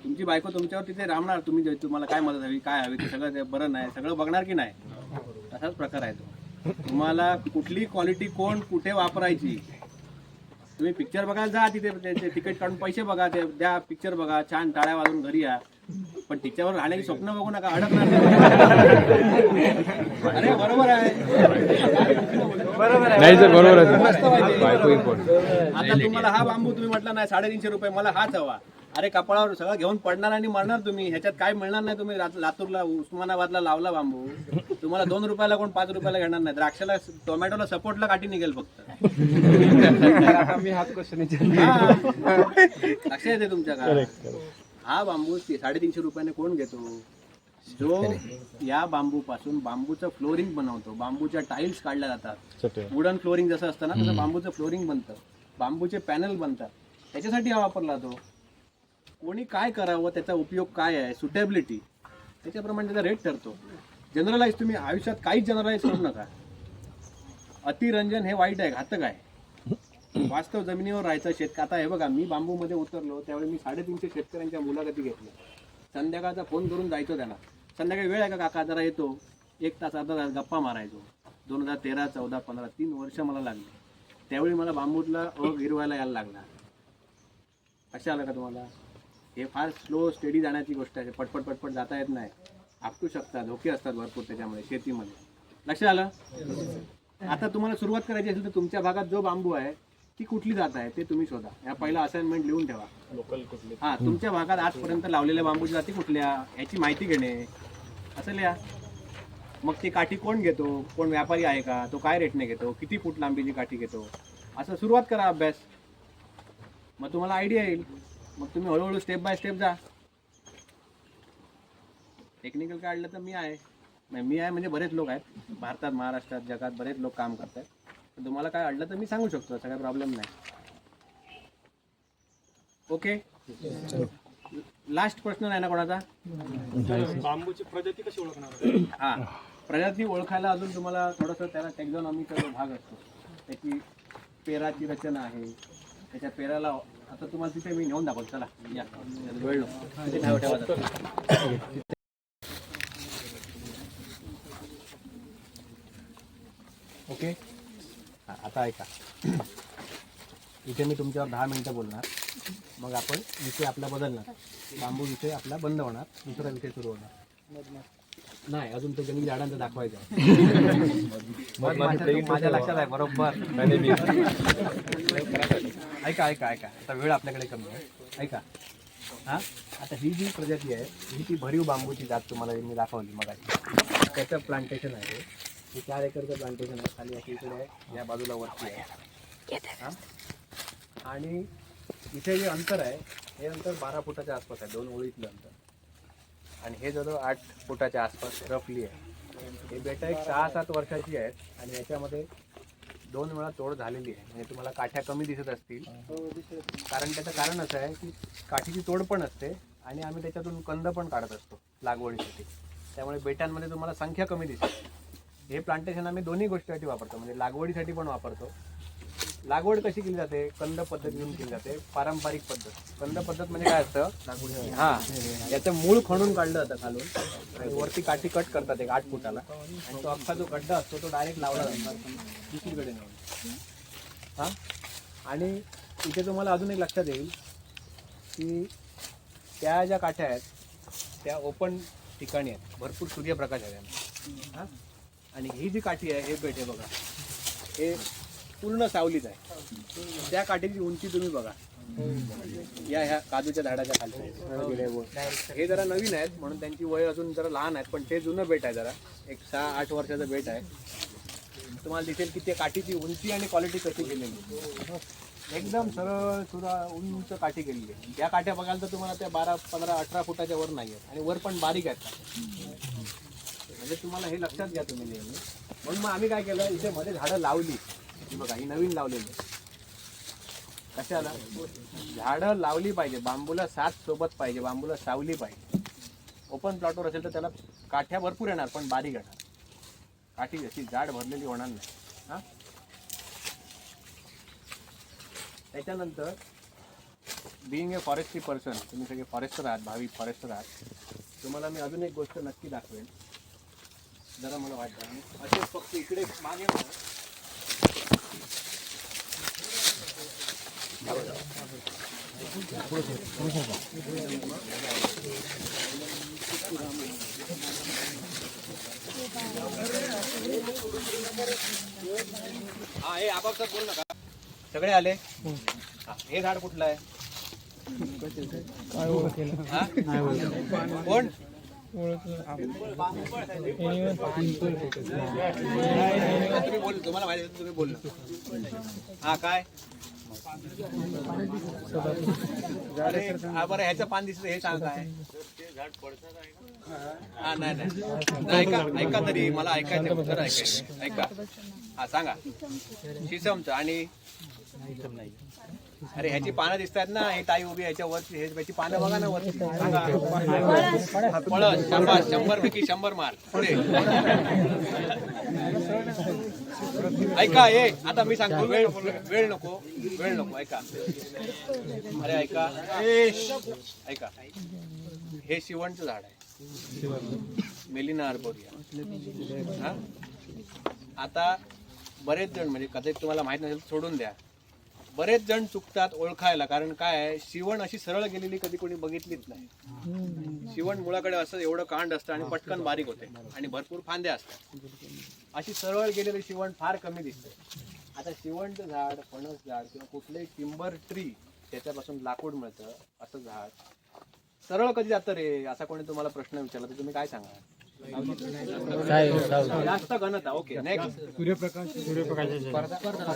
तुमची बायको तुमच्यावर तिथे राहणार. तुम्हाला काय मदत हवी, काय हवी, ते सगळं ते बरं नाही, सगळं बघणार की नाही? तसाच प्रकार आहे तो. तुम्हाला कुठली क्वालिटी कोण कुठे वापरायची, तुम्ही पिक्चर बघायला जा, तिथे त्याचे तिकीट काढून पैसे बघा, ते द्या, पिक्चर बघा, छान टाळ्या वाजून घरी या, पण तिच्यावर राहण्याची स्वप्न बघू नका, अडकणार. अरे बरोबर आहे, नाही सर, बरोबर आहे. मस्त पाहिजे. आता तुम्हाला हा बांबू तुम्ही म्हटला नाही 350 रुपये, मला हाच हवा. अरे कपाळावर सगळं घेऊन पडणार आणि मरणार तुम्ही. ह्याच्यात काय मिळणार नाही. तुम्ही लातूरला, उस्मानाबादला लावला बांबू, तुम्हाला 2 रुपयाला कोण 5 रुपयाला घेणार नाही. द्राक्षाला, टोमॅटोला सपोर्टला काठी निघेल फक्त. मी हाच क्वेश्चन लक्ष येते तुमच्या का? हा बांबू 350 रुपयाने कोण घेतो? जो या बांबू पासून बांबूचं फ्लोरिंग बनवतो, बांबूच्या टाईल्स काढल्या जातात, वुडन फ्लोरिंग जसं असतं ना, तसं बांबूचं फ्लोरिंग बनतं, बांबूचे पॅनल बनतात, त्याच्यासाठी हा वापरला जातो. कोणी काय करावं, त्याचा उपयोग काय आहे, सुटेबिलिटी, त्याच्याप्रमाणे त्याचा रेट ठरतो. जनरलाइज तुम्ही आयुष्यात काहीच जनरलाइज करू नका. अतिरंजन हे वाईट आहे, घातक आहे. वास्तव जमिनीवर राहायचं. आता हे बघा, मी बांबूमध्ये उतरलो त्यावेळी मी 350 शेतकऱ्यांच्या मुलाखती घेतल्या. संध्याकाळचा फोन करून जायचो त्यांना, संध्याकाळी वेळ आहे का काका, जरा येतो, 1 तास अर्धा तास गप्पा मारायचो. 2013, 14, 15 3 वर्ष मला लागली. त्यावेळी मला बांबूतला गिरवायला यायला लागला. लक्षात आलं का तुम्हाला? हे फार स्लो स्टेडी जाण्याची गोष्ट आहे. पटपट पटपट जाता येत नाही, आपटू शकतात, धोके असतात भरपूर त्याच्यामध्ये शेतीमध्ये. लक्षात आलं? आता तुम्हाला सुरुवात करायची असेल तर तुमच्या भागात जो बांबू आहे ती कुठली जात आहे ते तुम्ही शोधा. या पहिला असाइनमेंट लिहून ठेवा. लोकल कुठले? हा, तुमच्या भागात आजपर्यंत लावलेल्या बांबूच्या जाती कुठल्या याची माहिती घेणे, असं लिहा. मग ती काठी कोण घेतो, कोण व्यापारी आहे का, तो काय रेटने घेतो, किती फूट लांबीची काठी घेतो, असं सुरुवात करा अभ्यास. मग तुम्हाला आयडिया येईल. मग तुम्ही हळूहळू स्टेप बाय स्टेप जा. टेक्निकल काढलं तर मी आहे म्हणजे बरेच लोक आहेत भारतात, महाराष्ट्रात, जगात बरेच लोक काम करतात. तुम्हाला काय अडलं तर मी सांगू शकतो, सगळा प्रॉब्लेम नाही. ओके, लास्ट प्रश्न नाही ना कोणाचा? बांबूची प्रजाती कशी ओळखणार? हा, प्रजाती ओळखायला अजून तुम्हाला थोडंसं त्याला टेक्झॉनॉमीचा जो भाग असतो, त्याची पेराची रचना आहे, त्याच्या पेराला आता तुम्हाला तिथे मी नेऊन दाखवतो. चला या, वेळ नको, तिथे ठेवा जातं. ओके, आता ऐका, इथे मी तुमच्यावर 10 मिनिटं बोलणार, मग आपण विषय आपला बदलणार, बांबू विषय आपला बंद होणार, दुसरा विषय सुरू होणार. नाही, अजून तो जंगली झाडांचं दाखवायचं माझ्या लक्षात आहे बरोबर. ऐका ऐका ऐका, आता वेळ आपल्याकडे कमी आहे. ऐका, हां, आता ही जी प्रजाती आहे ही ती भरीव बांबूची जात तुम्हाला मी दाखवली मग. त्याचं प्लांटेशन आहे, हे 4 एकरचं प्लांटेशन आहे. खाली अशी इकडे आहे, या बाजूला वरती आहे. हां, आणि इथे जे अंतर आहे हे अंतर 12 फुटाच्या आसपास आहे, 2 ओळीतलं अंतर. आणि हे जवळ 8 फुटाच्या आसपास रफली आहे. हे बेटा एक 6-7 वर्षाची आहेत आणि याच्यामध्ये 2 वेळा तोड झालेली आहे. म्हणजे तुम्हाला काठ्या कमी दिसत असतील, कारण त्याचं कारण असं आहे की काठीची तोड पण असते आणि आम्ही त्याच्यातून कंद पण काढत असतो लागवडीसाठी. त्यामुळे बेटांमध्ये तुम्हाला संख्या कमी दिसते. हे प्लांटेशन आम्ही दोन्ही गोष्टीसाठी वापरतो, म्हणजे लागवडीसाठी पण वापरतो. लागवड कशी केली जाते? कंद पद्धतीने केली जाते, पारंपरिक पद्धत. कंद पद्धत म्हणजे काय असतं? हां, याचं मूळ खणून काढलं जातं खालून आणि वरती काठी कट करतात एक 8 फुटाला, आणि तो अख्खा जो गड्डा असतो तो डायरेक्ट लावला जातो दुसरीकडे नेऊन. हां, आणि इथे तुम्हाला अजून एक लक्षात येईल की त्या ज्या काठ्या आहेत त्या ओपन ठिकाणी आहेत, भरपूर सूर्यप्रकाश आहे त्यांना. हां, आणि ही जी काठी आहे, हे बेट आहे बघा, हे पूर्ण सावलीत आहे. त्या काठीची उंची तुम्ही बघा, या ह्या काजूच्या झाडाच्या खाली हे जरा नवीन आहेत म्हणून त्यांची वय अजून जरा लहान आहेत, पण ते जुनं बेट आहे, जरा एक 6-8 वर्षाचं बेट आहे. तुम्हाला दिसेल की ते काठीची उंची आणि क्वालिटी कशी केलेली, एकदम सरळ सुद्धा उंच काठी केलेली आहे. त्या काठ्या बघाल तर तुम्हाला त्या 12, 15, 18 फुटाच्या वर नाही आहेत आणि वर पण बारीक आहेत. म्हणजे तुम्हाला हे लक्षात घ्या तुम्ही नेहमी. म्हणून मग आम्ही काय केलं, इथे मध्ये झाडं लावली. ही बघा, ही नवीन लावलेली. कशाला? झाडं लावली पाहिजे, बांबूला साथ सोबत पाहिजे, बांबूला सावली पाहिजे. ओपन प्लॉटवर असेल तर त्याला काठ्या भरपूर येणार पण बारीक येणार, काठी अशी जाड भरलेली होणार नाही. हा, त्याच्यानंतर बिईंग ए फॉरेस्ट्री पर्सन, तुम्ही सगळे फॉरेस्टर आहात, भावी फॉरेस्टर आहात, तुम्हाला मी अजून एक गोष्ट नक्की दाखवेन. जरा मला वाटतं असेच फक्त इकडे मागे हा, हे आपापसात बोल नका, सगळे आले. हा, हे झाड कुठलं आहे? हा? कोण? तुम्ही बोल, तुम्हाला माहिती तुम्ही बोलला. हा, काय? अरे हा, बरं, ह्याचं पान दिसतं हे सांग काय? हा, नाही ऐका तरी, मला ऐकायचं, खरं ऐकायचं, ऐका. हा, सांगा. शिसमचं आणि अरे ह्याची पानं दिसतात ना, ही ताई उभी ह्याच्या वरची, ह्याची पानं बघा ना वरची. पळस. 100 पैकी 100 मार्क. पुढे ऐका, ये आता मी सांगतो, वेळ नको ऐका. अरे ऐका, हे शिवणचं झाड आहे, मेलिना आर्बोरिया. हा, आता बरेच जण, म्हणजे कदाचित तुम्हाला माहित नसेल सोडून द्या, बरेच जण चुकतात ओळखायला. कारण काय आहे, शिवण अशी सरळ गेलेली कधी कोणी बघितलीच नाही. शिवण मुळाकडे असं एवढं कांड असतं आणि पटकन बारीक होते आणि भरपूर फांद्या असतात. अशी सरळ गेलेली शिवण फार कमी दिसते. आता शिवणचं झाड, फणस झाड किंवा कुठलंही टिंबर ट्री, त्याच्यापासून लाकूड मिळतं, असं झाड सरळ कधी जातं रे, असा कोणी तुम्हाला प्रश्न विचारला तर तुम्ही काय सांगा? जास्त घनता. Okay, next.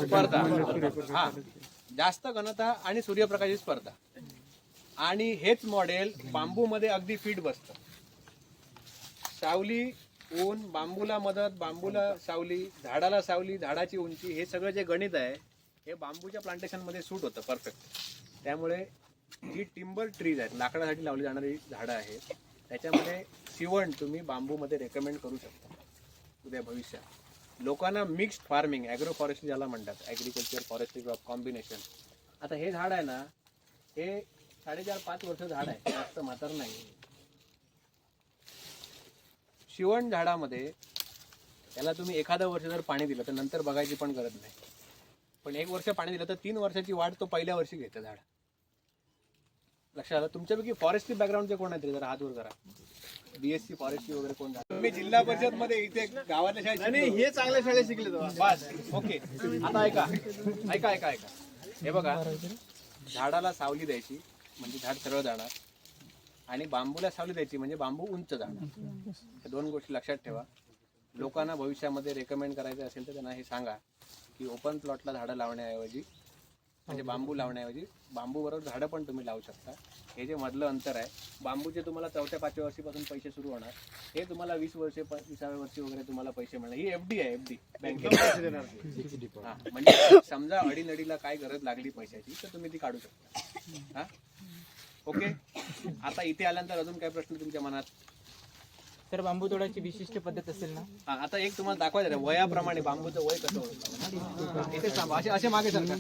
स्पर्धा. हा, जास्त घनता आणि सूर्यप्रकाशाची स्पर्धा. आणि हेच मॉडेल बांबू मध्ये अगदी फिट बसतं. सावली, ऊन, बांबूला मदत, बांबूला सावली, झाडाला सावली, झाडाची उंची, हे सगळं जे गणित आहे हे बांबूच्या प्लांटेशन मध्ये सूट होतं परफेक्ट. त्यामुळे जी टिंबर ट्रीज आहेत, लाकडासाठी लावली जाणारी झाडं आहेत, त्याच्यामध्ये शिवण तुम्ही बांबूमध्ये रेकमेंड करू शकता उद्या भविष्यात. लोकांना मिक्स्ड फार्मिंग, ॲग्रो फॉरेस्ट्री ज्याला म्हणतात, ॲग्रिकल्चर फॉरेस्ट्री क्रॉप कॉम्बिनेशन. आता हे झाड आहे ना, हे 4.5-5 वर्ष झाड आहे, जास्त म्हातार नाही. शिवण झाडामध्ये त्याला तुम्ही एखादं वर्ष जर पाणी दिलं तर नंतर बघायची पण गरज नाही. पण 1 वर्ष पाणी दिलं तर 3 वर्षाची वाढ तो पहिल्या वर्षी घेतं झाड. लक्षात आलं? तुमच्यापैकी फॉरेस्ट्री बॅकग्राऊंडचे कोण आहेत जरा हात वर करा. BSc फॉरेस्ट्री वगैरे कोण झालं? मी जिल्हा परिषद मध्ये इथे गावातल्या शाळेत हे चांगल्या शाळेत शिकले बस. ओके, आता ऐका. हे बघा, झाडाला सावली द्यायची म्हणजे झाड सरळ जाणार आणि बांबूला सावली द्यायची म्हणजे बांबू उंच जाणार. या 2 गोष्टी लक्षात ठेवा. लोकांना भविष्यामध्ये रेकमेंड करायचं असेल तर त्यांना हे सांगा की ओपन प्लॉटला झाडं लावण्याऐवजी, म्हणजे बांबू लावण्याऐवजी बांबू बरोबर झाडं पण तुम्ही लावू शकता. हे जे मधलं अंतर आहे, बांबूचे तुम्हाला 4-5व्या वर्षीपासून पैसे सुरू होणार, हे तुम्हाला 20 वर्षे 20व्या वर्षी वगैरे तुम्हाला पैसे मिळणार. ही FD आहे, FD बँकेत पैसे देणार. हा, म्हणजे समजा अडीनडीला काय गरज लागली पैशाची तर तुम्ही ती काढू शकता. हा, ओके. आता इथे आल्यानंतर अजून काय प्रश्न तुमच्या मनात? तर बांबू तोडायची विशिष्ट पद्धत असेल ना? हा, आता एक तुम्हाला दाखवायचं आहे वयाप्रमाणे बांबूचं वय कसं होतं. इथे थांबा, असे मागे सरका,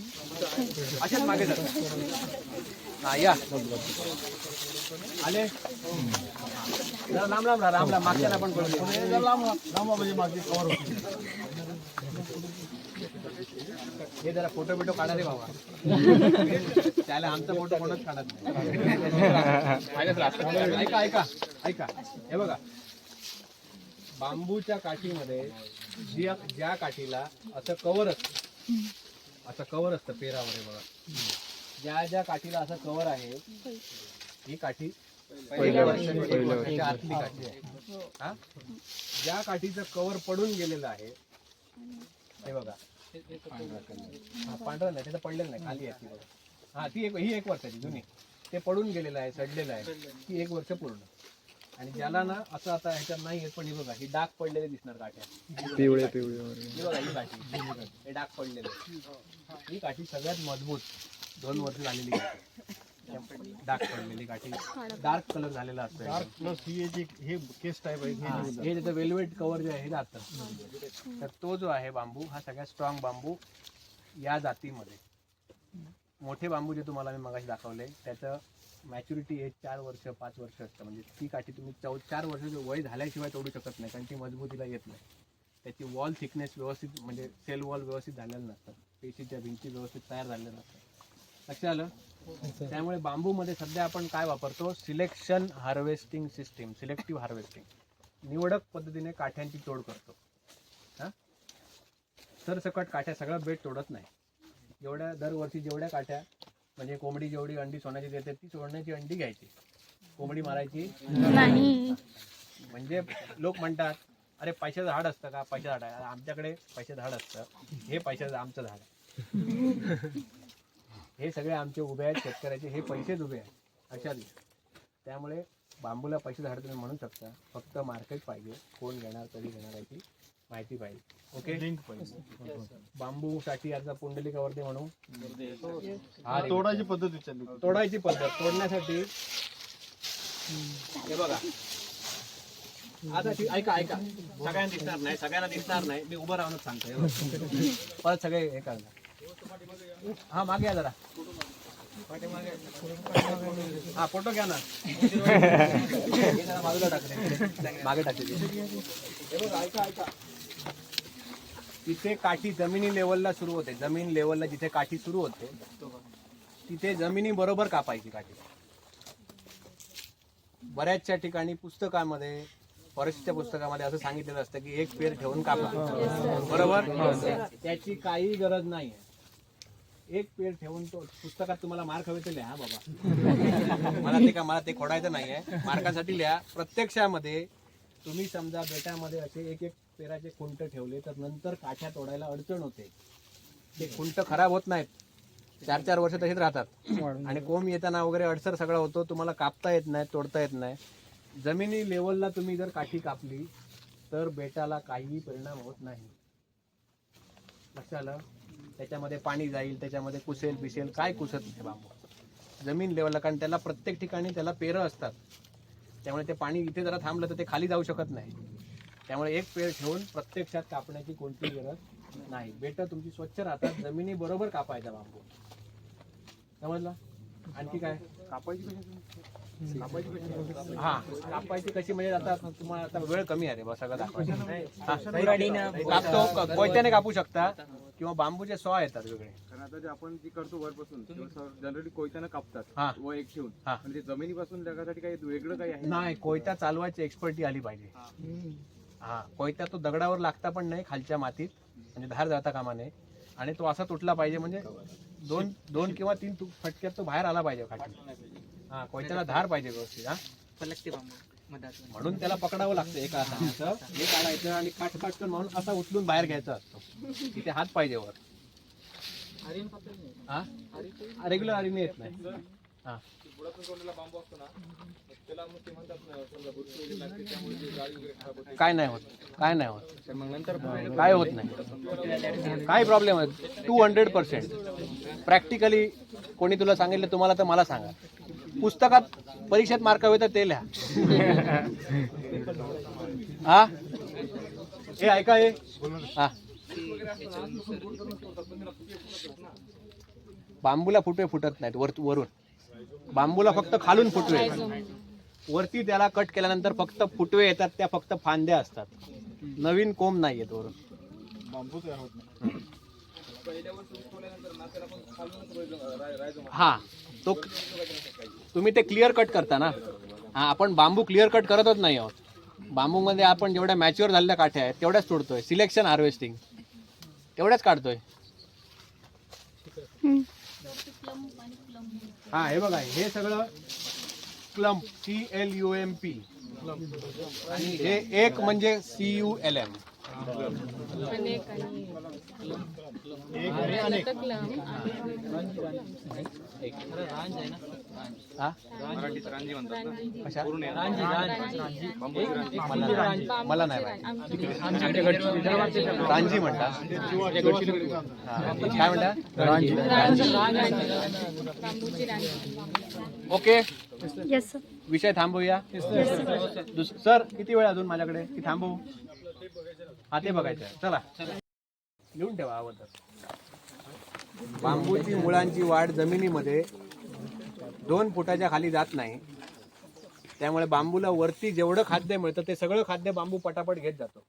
असेच मागे सरका. हा, या आले जरा लांब राहा, मागच्याला पण कळू लांब. हे जरा फोटो बिटो काढा रे बाबा, त्याला आमचा फोटो कोणच काढत नाही. ऐका, हे बघा, बांबूच्या काठीमध्ये ज्या काठीला असं कवर असतं पेरावर, हे बघा, ज्या ज्या काठीला असं कव्हर आहे ही काठी पहिल्या त्याच्या आतली काठी आहे. हा ज्या काठीचं कव्हर पडून गेलेलं आहे हे बघा, हा पांढरा नाही, त्याचं पडलेलं नाही, खाली आहे ती बघा. हा ती ही 1 वर्षाची जुनी, ते पडून गेलेलं आहे, सडलेलं आहे, ती 1 वर्ष पूर्ण. आणि ज्याला ना असं आता ह्याच्यात नाही येत, पण ही बघा ही डाग पडलेले दिसणार काठ्या, पिवळे ही बघा ही काठी, हे डाग पडलेले. ही काठी सगळ्यात मजबूत 2 वर्ष झालेली काठी, डाग पडलेली काठी, डार्क कलर झालेला असतो. डार्क प्लस ही जी हे केस टाईप आहे हे त्याचं वेल्वेट कव्हर जे आहे हे जातं. तर तो जो आहे बांबू हा सगळ्यात स्ट्रॉंग बांबू या जातीमध्ये. मोठे बांबू जे तुम्हाला मी मगाशी दाखवले त्याचं मॅच्युरिटी एज 4 वर्ष 5 वर्ष असतं. म्हणजे ती काठी तुम्ही 4 वर्षाचं वय झाल्याशिवाय तोडू शकत नाही, कारण ती मजबूतीला येत नाही. त्याची वॉल थिकनेस व्यवस्थित म्हणजे सेल वॉल व्यवस्थित झालेलं नसतं, पेशीच्या भिंती व्यवस्थित तयार झालेल्या नसतात. लक्षात आलं? त्यामुळे बांबूमध्ये सध्या आपण काय वापरतो, selection harvesting system, selective harvesting, निवडक पद्धतीने काठ्यांची तोड करतो. हां, सरसकट काठ्या सगळं बेट तोडत नाही. जेवढ्या दरवर्षी जेवढ्या काठ्या म्हणजे कोंबडी जेवढी अंडी सोन्याची देते ती सोन्याची अंडी घ्यायची, कोंबडी मारायची नाही. म्हणजे लोक म्हणतात अरे पैशाचं झाड असतं का, पैशाचं झाड आहे, आमच्याकडे पैशाचं झाड असतं, हे पैशाचं आमचं झाड आहे. हे सगळे आमचे उभे आहेत, शेतकऱ्याचे हे पैसेच उभे आहेत अशा दिवशी. त्यामुळे बांबूला पैसे झाड तुम्ही म्हणू शकता, फक्त मार्केट पाहिजे, कोण घेणार कधी घेणार याची माहिती पाहिजे. ओके, लिंक पाहिजे. बांबूसाठी याचा पुंडलिकावरती म्हणू, तोडायची पद्धत विचारली. तोडायची पद्धत, तोडण्यासाठी हे बघा आता ऐका ऐका, सगळ्यांना दिसणार नाही, मी उभं राहूनच सांगतो. परत सगळे हे करणार. हा मागे या जरा, हा फोटो घ्या ना, बाजूला टाकले, मागे टाकले. हे बघा ऐका ऐका, तिथे काठी जमिनी लेवलला सुरू होते, जमीन लेवलला जिथे काठी सुरू होते तिथे जमिनी बरोबर कापायची काठी. बऱ्याचशा ठिकाणी पुस्तकामध्ये, फॉरेस्टच्या पुस्तकामध्ये असं सांगितलेलं असतं की 1 पेर ठेवून कापा, बरोबर? त्याची काही गरज नाही. 1 पेर ठेवून तो पुस्तकात तुम्हाला मार्क हवे तर लिहा बाबा, मला ते खोडायचं नाहीये, मार्कासाठी लिहा. प्रत्यक्षामध्ये तुम्ही समजा बेटामध्ये असे 1-1 पेराचे खुंट ठेवले तर नंतर काठ्या तोडायला अडचण होते. ते खुंट खराब होत नाहीत, 4-4 वर्ष तसेच राहतात, आणि कोंब येताना वगैरे अडसर सगळा होतो, तुम्हाला कापता येत नाही, तोडता येत नाही. जमिनी लेवलला तुम्ही जर काठी कापली तर बेटाला काहीही परिणाम होत नाही. लक्षात आलं? त्याच्यामध्ये पाणी जाईल, त्याच्यामध्ये कुसेल बिसेल, काय कुसत नाही बांबू जमीन लेवलला, कारण त्याला प्रत्येक ठिकाणी त्याला पेरं असतात. त्यामुळे ते पाणी इथे जरा थांबलं तर ते खाली जाऊ शकत नाही. त्यामुळे 1 पेर ठेवून प्रत्यक्षात कापण्याची कोणतीही गरज नाही. बेट तुमची स्वच्छ राहतात, जमिनी बरोबर कापायचा बांबू. समजलं? आणखी काय? कापायची हा, कापायची कशी म्हणजे आता तुम्हाला आता वेळ कमी आहे रे बस, सगळं दाखवायचं. कापतो, कोयत्याने कापू शकता किंवा बांबूचे सॉ येतात वेगळे. कारण आता जे आपण जी करतो वरपासून जनरली कोयत्यानं कापतात हा. व 1 ठेवून, हा. म्हणजे जमिनीपासून लगासाठी काही वेगळं काही आहे? नाही, कोयता चालवायची एक्सपर्टी आली पाहिजे. हा, कोयता तो दगडावर लागता पण नाही, खालच्या मातीत, म्हणजे धार जाता कामा नये, आणि तो असा तुटला पाहिजे म्हणजे 2 किंवा 3 फटक्यात तो बाहेर आला पाहिजे खाली. हा, कोयत्याला धार पाहिजे व्यवस्थित. हा, म्हणून त्याला पकडावं लागतं एका हाताने, हे काढायचं आणि काट म्हणून असा उचलून बाहेर घ्यायचा असतो. तिथे हात पाहिजे वर. हा, रेग्युलर आरीने येत नाही. हा, काय नाही होत, काय नाही होत, काय होत नाही, काय प्रॉब्लेम आहे. 200% प्रॅक्टिकली कोणी तुला सांगितलं तुम्हाला तर मला सांगा, पुस्तकात परीक्षेत मार्क हवे तर ते लिहा. हा, हे ऐका, हे हा, बांबूला फुटवे फुटत नाहीत वरून, बांबूला फक्त खालून फुटवे, वरती त्याला कट केल्यानंतर फक्त फुटवे येतात, त्या फक्त फांद्या असतात, नवीन कोंब नाही येत वरून. बांबू तयार होत नाही. हा, तो तुम्ही ते क्लिअर कट करता ना. हा, आपण बांबू क्लिअर कट करतच नाही आहोत. बांबूमध्ये आपण जेवढ्या मॅच्युअर झालेल्या काठ्या आहेत तेवढ्याच तोडतोय, सिलेक्शन हार्वेस्टिंग तेवढ्याच काढतोय. हा हे बघा, हे सगळं क्लम्प, CLUMP, आणि हे एक म्हणजे CULM. मला नाही माहिती. रांजी म्हणतात. काय म्हणतात? ओके, विषय थांबवूया. सर किती वेळ अजून माझ्याकडे की थांबवू? हा ते बघायचं आहे. चला लिहून ठेवा अगोदर. बांबूची मुळांची वाढ जमिनीमध्ये 2 फुटाच्या खाली जात नाही, त्यामुळे बांबूला वरती जेवढं खाद्य मिळतं ते सगळं खाद्य बांबू पटापट घेत जातो.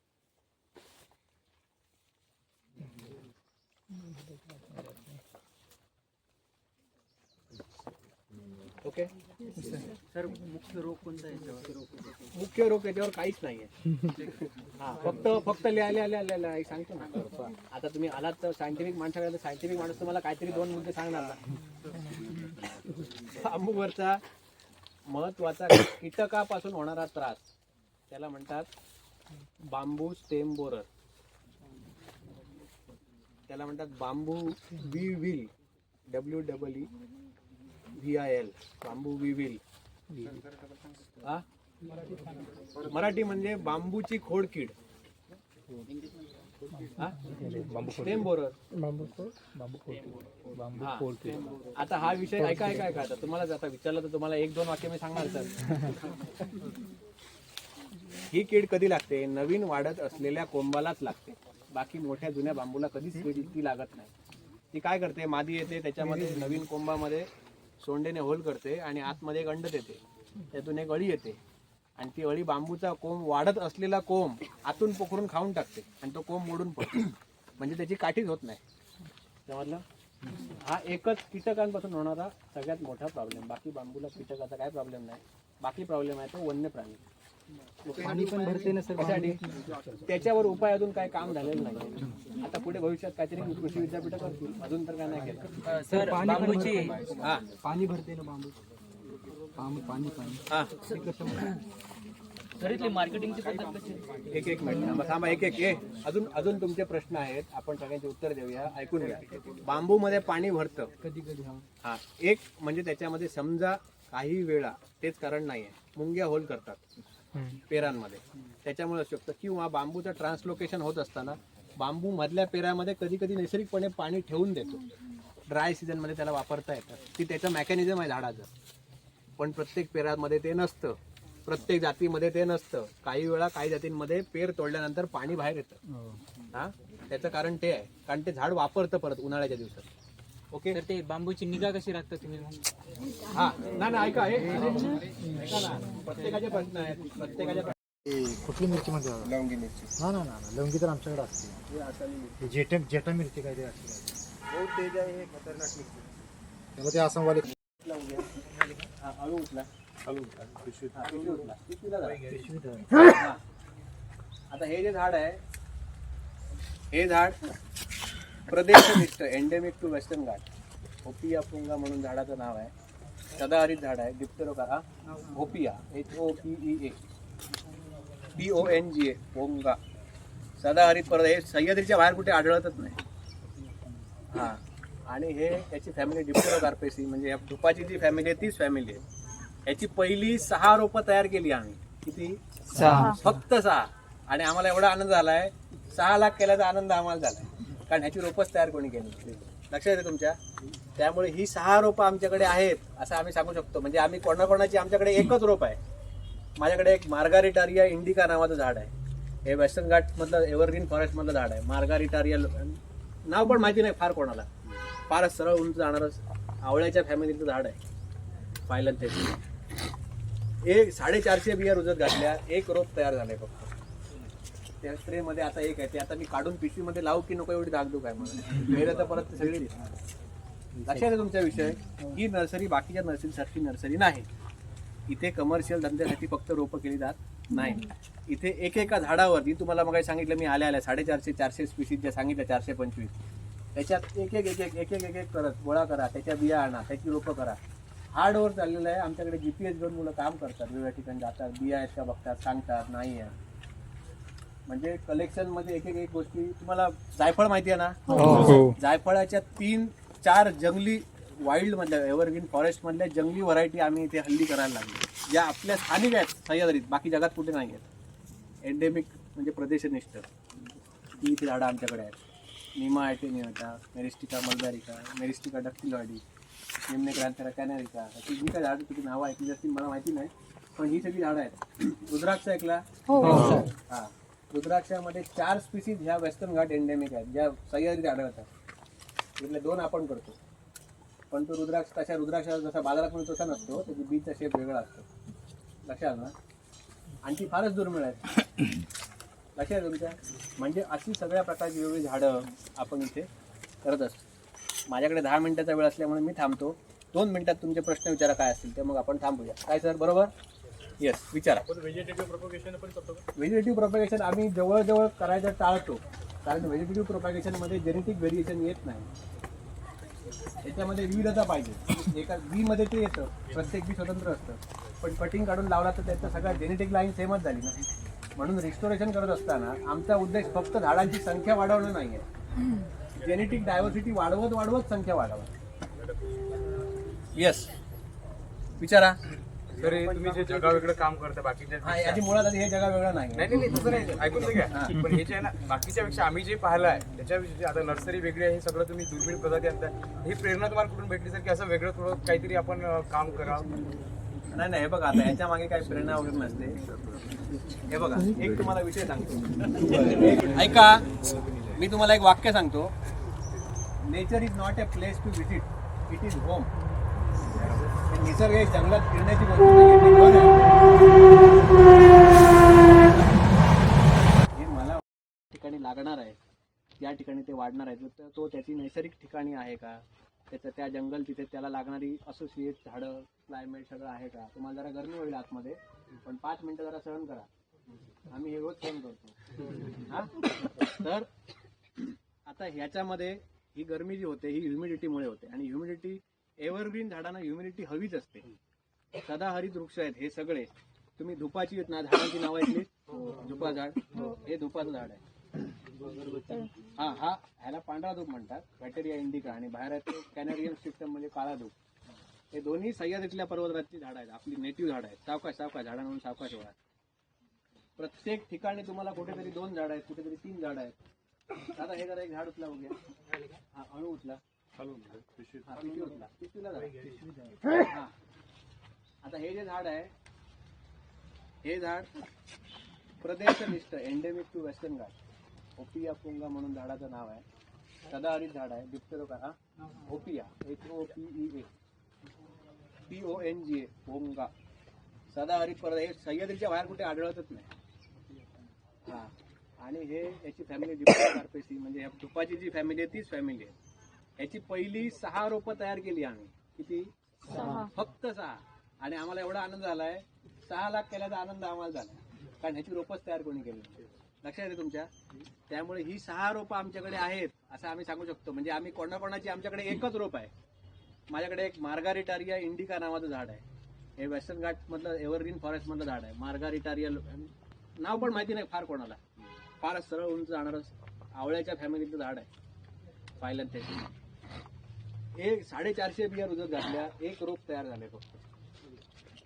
ओके सर, मुख्य रोग कोणता आहे याच्यावर? मुख्य रोग याच्यावर काहीच नाहीये. हा फक्त लिहायला सांगतो ना. आता तुम्ही आलात तर सायंटिफिक माणसाकडे, सायंटिफिक माणूस तुम्हाला काहीतरी 2 मुद्दे सांगणार ना. बांबूवरचा महत्वाचा कीटकापासून होणारा त्रास त्याला म्हणतात बांबू स्टेम बोरर. त्याला म्हणतात बांबू विल, WEEVIL, बांबू विल. हा मराठी म्हणजे बांबूची खोडकीड. Stem borer. आता हा विषय ऐका. आता तुम्हाला आता विचारलं तर तुम्हाला 1-2 वाक्य मी सांगणार सर. ही कीड कधी लागते? नवीन वाढत असलेल्या कोंबालाच लागते. बाकी मोठ्या जुन्या बांबूला कधीच कीड इतकी लागत नाही. ती काय करते? मादी येते, त्याच्यामध्ये नवीन कोंबामध्ये सोंडेने होल करते आणि आतमध्ये एक अंड देते, त्यातून एक अळी येते आणि ती अळी बांबूचा कोंब, वाढत असलेला कोंब आतून पोखरून खाऊन टाकते आणि तो कोंब मोडून पडतो. म्हणजे त्याची काठीच होत नाही. समजलं? हा एकच कीटकांपासून होणारा सगळ्यात मोठा प्रॉब्लेम. बाकी बांबूला कीटकाचा काय प्रॉब्लेम नाही. बाकी प्रॉब्लेम आहे तो वन्य प्राणी. पाणी पण भरते ना सर. कशासाठी? त्याच्यावर उपाय अजून काय काम झालेलं नाही. आता पुढे भविष्यात काहीतरी कृषी विद्यापीठ करतील. अजून तर काय नाही केलं. सर, बांबूची हा पाणी भरते ना बांबू. पाणी हा घरीतली मार्केटिंगची पद्धत कशी? एक मिनिट थांबा. अजून तुमचे प्रश्न आहेत, आपण सगळ्यांचे उत्तर देऊया. ऐकून घ्या. बांबूमध्ये पाणी भरतं कधी हा एक म्हणजे त्याच्यामध्ये समजा काही वेळा तेच कारण नाहीये, मुंग्या होल करतात पेरांमध्ये, त्याच्यामुळे असू शकतं. किंवा बांबूचं ट्रान्सलोकेशन होत असताना बांबू मधल्या पेरामध्ये कधी कधी नैसर्गिकपणे पाणी ठेवून देतो. ड्राय सीझनमध्ये त्याला वापरता येतं. ती त्याचं मेकॅनिझम आहे झाडाचं. पण प्रत्येक पेरामध्ये ते नसतं, प्रत्येक जातीमध्ये ते नसतं. काही वेळा काही जातींमध्ये पेर तोडल्यानंतर पाणी बाहेर येतं. हा त्याचं कारण ते आहे, कारण ते झाड वापरतं परत उन्हाळ्याच्या दिवसात. ओके, तर ते बांबूची निगा कशी राखता तुम्ही? हा नाही ऐका ना, प्रत्येकाचे प्रश्न आहेत. प्रत्येकाच्या कुठली मिरची मध्ये लवंगी मिरची. ना लवंगी तर आमच्याकडे असते. जेटा मिरची काय ते असते. बहुत तेज आहे हे, खतरनाक मिरची. त्याला ते आसामवाले हळू उठला. आता हे जे झाड आहे, हे झाड प्रदेशनिष्ठ, endemic to western ghat, Hopea ponga म्हणून झाडाचं नाव आहे. सदाहरित झाड आहे. डिप्टेरोकारा होपिया, HOPEA PONGA पोंगा, सदाहरित. परत हे सह्याद्रीच्या बाहेर कुठे आढळतच नाही. हा आणि हे याची फॅमिली डिप्टेरोकार्पेसी, म्हणजे या धुपाची जी फॅमिली आहे तीच फॅमिली आहे. याची पहिली 6 रोपं तयार केली आम्ही. किती? 6. फक्त 6. आणि आम्हाला एवढा आनंद झालाय, 6 लाख केल्याचा आनंद आम्हाला झालाय, कारण ह्याची रोपच तयार कोणी केली. लक्षात येते तुमच्या? त्यामुळे ही 6 रोपं आमच्याकडे आहेत असं आम्ही सांगू शकतो. म्हणजे आम्ही कोणाकोणाची, आमच्याकडे एकच रोप आहे. माझ्याकडे एक मार्गारिटारिया इंडिका नावाचं झाड आहे. हे वेस्टर्न घाट मधलं एव्हरग्रीन फॉरेस्ट मधलं झाड आहे. मार्गारिटारिया नाव पण माहिती नाही फार कोणाला. फारच सरळ उंच जाणारच आवळ्याच्या फॅमिलीचं झाड आहे. पाहिलं ते 450 बिया रुजत घातल्या, एक रोप तयार झालंय फक्त. त्या स्प्रे मध्ये आता एक आहे, ते आता मी काढून पिशवीमध्ये लावू की नको एवढी दागदूक आहे मला. मेलं तर परत सगळी लक्षात आहे तुमचा विषय. ही नर्सरी बाकीच्या नर्सरीसारखी नर्सरी नाही. इथे कमर्शियल धंद्यासाठी फक्त रोपं केली जात नाही. इथे एकेका झाडावरती तुम्हाला मग सांगितलं मी आल्या 450 स्पीशीज ज्या सांगितल्या 425, त्याच्यात एक करत गोळा करा, त्याच्या बिया आणा, त्याची रोपं करा. हार्डवर चाललेलं आहे. आमच्याकडे GPS घेऊन मुलं काम करतात, वेगवेगळ्या ठिकाणी जातात, बिया आहेत का बघतात, सांगतात नाही आहे. म्हणजे कलेक्शनमध्ये एक गोष्टी तुम्हाला जायफळ माहिती आहे ना? जायफळाच्या 3-4 जंगली वाईल्ड मधल्या एव्हरग्रीन फॉरेस्ट मधल्या जंगली व्हरायटी आम्ही इथे हल्ली करायला लागलो, ज्या आपल्या स्थानिक आहेत सह्याद्रीत, बाकी जगात कुठे नाही आहेत. एंडेमिक म्हणजे प्रदेशनिष्ठ ती इथे झाडं आमच्याकडे आहेत. निमा ॲटेनियाटा, मेरिस्टिका मल्बॅरिका, मेरिस्टिका डक्टिलॉडी, निम्नेक्रांथेरा कॅनेरिका, ती जी काय झाडं तुझी नावं ऐकली असतील मला माहिती नाही, पण ही सगळी झाडं आहेत. रुद्राक्ष ऐकला? हां, रुद्राक्षामध्ये 4 स्पीसीज ह्या वेस्टर्न घाट एंडेमिक आहेत, ज्या सह्याद्रीत आढळतात. इथले 2 आपण करतो, पण तो रुद्राक्ष तशा रुद्राक्षाचा जसा बाजारात मिळतो तसा नसतो, त्याची बीजचा शेप वेगळा असतो. लक्षात ना? आणि ती फारच दुर्मिळ आहेत. लक्षात आहे तुमच्या? म्हणजे अशी सगळ्या प्रकारची वेगवेगळी झाडं आपण इथे करत असतो. माझ्याकडे 10 मिनिटाचा वेळ असल्यामुळे मी थांबतो. 2 मिनिटात तुमचे प्रश्न विचारा काय असतील ते, मग आपण थांबूया. काय सर, बरोबर? येस, विचारा. व्हेजिटेटिव्ह प्रोपगेशन पण करतो का? व्हेजिटेटिव्ह प्रोपॅगेशन आम्ही जवळजवळ करायचं टाळतो, कारण व्हेजिटेटिव्ह प्रोपॅगेशनमध्ये जेनेटिक व्हेरिएशन येत नाही. त्याच्यामध्ये विविधता पाहिजे. एका बीमध्ये ते येतं, प्रत्येक बी स्वतंत्र असतं, पण कटिंग काढून लावला तर त्याचं सगळ्या जेनेटिक लाईन सेमच झाली ना. म्हणून रिस्टोरेशन करत असताना आमचा उद्देश फक्त झाडांची संख्या वाढवणं नाही आहे, जेनेटिक डायव्हर्सिटी वाढवत संख्या वाढवत. येस, विचारा. तर हे तुम्ही जे जगा वेगळं काम करता बाकीच्या हा, याची मुळात आधी हे जगा वेगळं नाही. नाही तसं नाही, ऐकून घ्या. पण हे जे आहे ना बाकीच्या पेक्षा आम्ही जे पाहिलं आहे त्याच्याविषयी आता नर्सरी वेगळी आहे, हे सगळं तुम्ही दुर्मिळ प्रजाती आणताय. ही प्रेरणा तुम्हाला कुठून भेटली सर, की असं वेगळं थोडं काहीतरी आपण काम करावं? नाही हे बघा, आता याच्या मागे काही प्रेरणा वगैरे नसते. हे बघा, एक तुम्हाला विषय सांगतो, ऐका. मी तुम्हाला एक वाक्य सांगतो. Nature is not a place to visit, it is home. निसर्ग हे जंगलात फिरण्याची गोष्ट हे मला ठिकाणी लागणार आहे, त्या ठिकाणी ते वाढणार आहे, तर तो त्याची नैसर्गिक ठिकाणी आहे का, त्याचं त्या जंगल तिथे त्याला लागणारी असोसिएट झाडं, क्लायमेट सगळं आहे का. तुम्हाला जरा गरमी होईल आतमध्ये, पण 5 मिनिटं जरा सहन करा. आम्ही हे रोज सहन करतो. हा, तर आता ह्याच्यामध्ये ही गरमी जी होते ही ह्युमिडिटीमुळे होते, आणि ह्युमिडिटी एव्हरग्रीन झाडांना ह्युमिडिटी हवीच असते. सदाहरित वृक्ष आहेत हे सगळे. तुम्ही धुपाची आहेत ना, झाडांची नावं ऐकली? धुपा झाड, हे धुपाचं झाड आहे. हा ह्याला पांढरा धूप म्हणतात, बॅक्टेरिया इंडिका, आणि बाहेर आहे ते कॅनेरियन सिस्टम म्हणजे काळा धूप. हे दोन्ही सह्याद्रीतल्या पर्वतराची झाडं आहेत, आपली नेटिव्ह झाडं आहेत. सावकाश झाडांवरून सावकाश वळा. प्रत्येक ठिकाणी तुम्हाला कुठेतरी 2 झाडं आहेत, कुठेतरी 3 झाडं आहेत. आता हे जरा एक झाड उचला बघूया. हा, अणू उचला. पिशवी उचला. पिशवीला जरा. हा, आता हे जे झाड आहे, हे झाड प्रदेशनिष्ठ एंडेमिक टू वेस्टर्न घाट, ओपिया पुंगा म्हणून झाडाचं नाव आहे. सदाहरित झाड आहे. डिप्टेरोका, ओपिया, HOPEA, PONGA, पोंगा, सदाहरित पर्वत. हे सह्याद्रीच्या बाहेर कुठे आढळतच नाही. हा, आणि हे याची फॅमिली डिप्टेरोकार्पेसी, म्हणजे ह्या धुपाची जी फॅमिली आहे तीच फॅमिली आहे. याची पहिली 6 रोपं तयार केली आम्ही. किती? 6. फक्त 6. आणि आम्हाला एवढा आनंद झालाय, 6 लाख केल्याचा आनंद आम्हाला झाला, कारण ह्याची रोपच तयार कोणी केली. लक्षात आहे तुमच्या? त्यामुळे ही 6 रोपं आमच्याकडे आहेत असं आम्ही सांगू शकतो. म्हणजे आम्ही कोणाकोणाची, आमच्याकडे एकच रोप आहे. माझ्याकडे एक मार्गारिटारिया इंडिका नावाचं झाड आहे. हे वेस्टर्न घाटमधलं एव्हरग्रीन फॉरेस्टमधलं झाड आहे. मार्गारिटारिया नाव पण माहिती नाही फार कोणाला. फारच सरळ उंच जाणारं आवळ्याच्या फॅमिलीचं झाड आहे. पाहिलं त्याची एक 450 बिया रुजत घातल्या, एक रोप तयार झाले फक्त.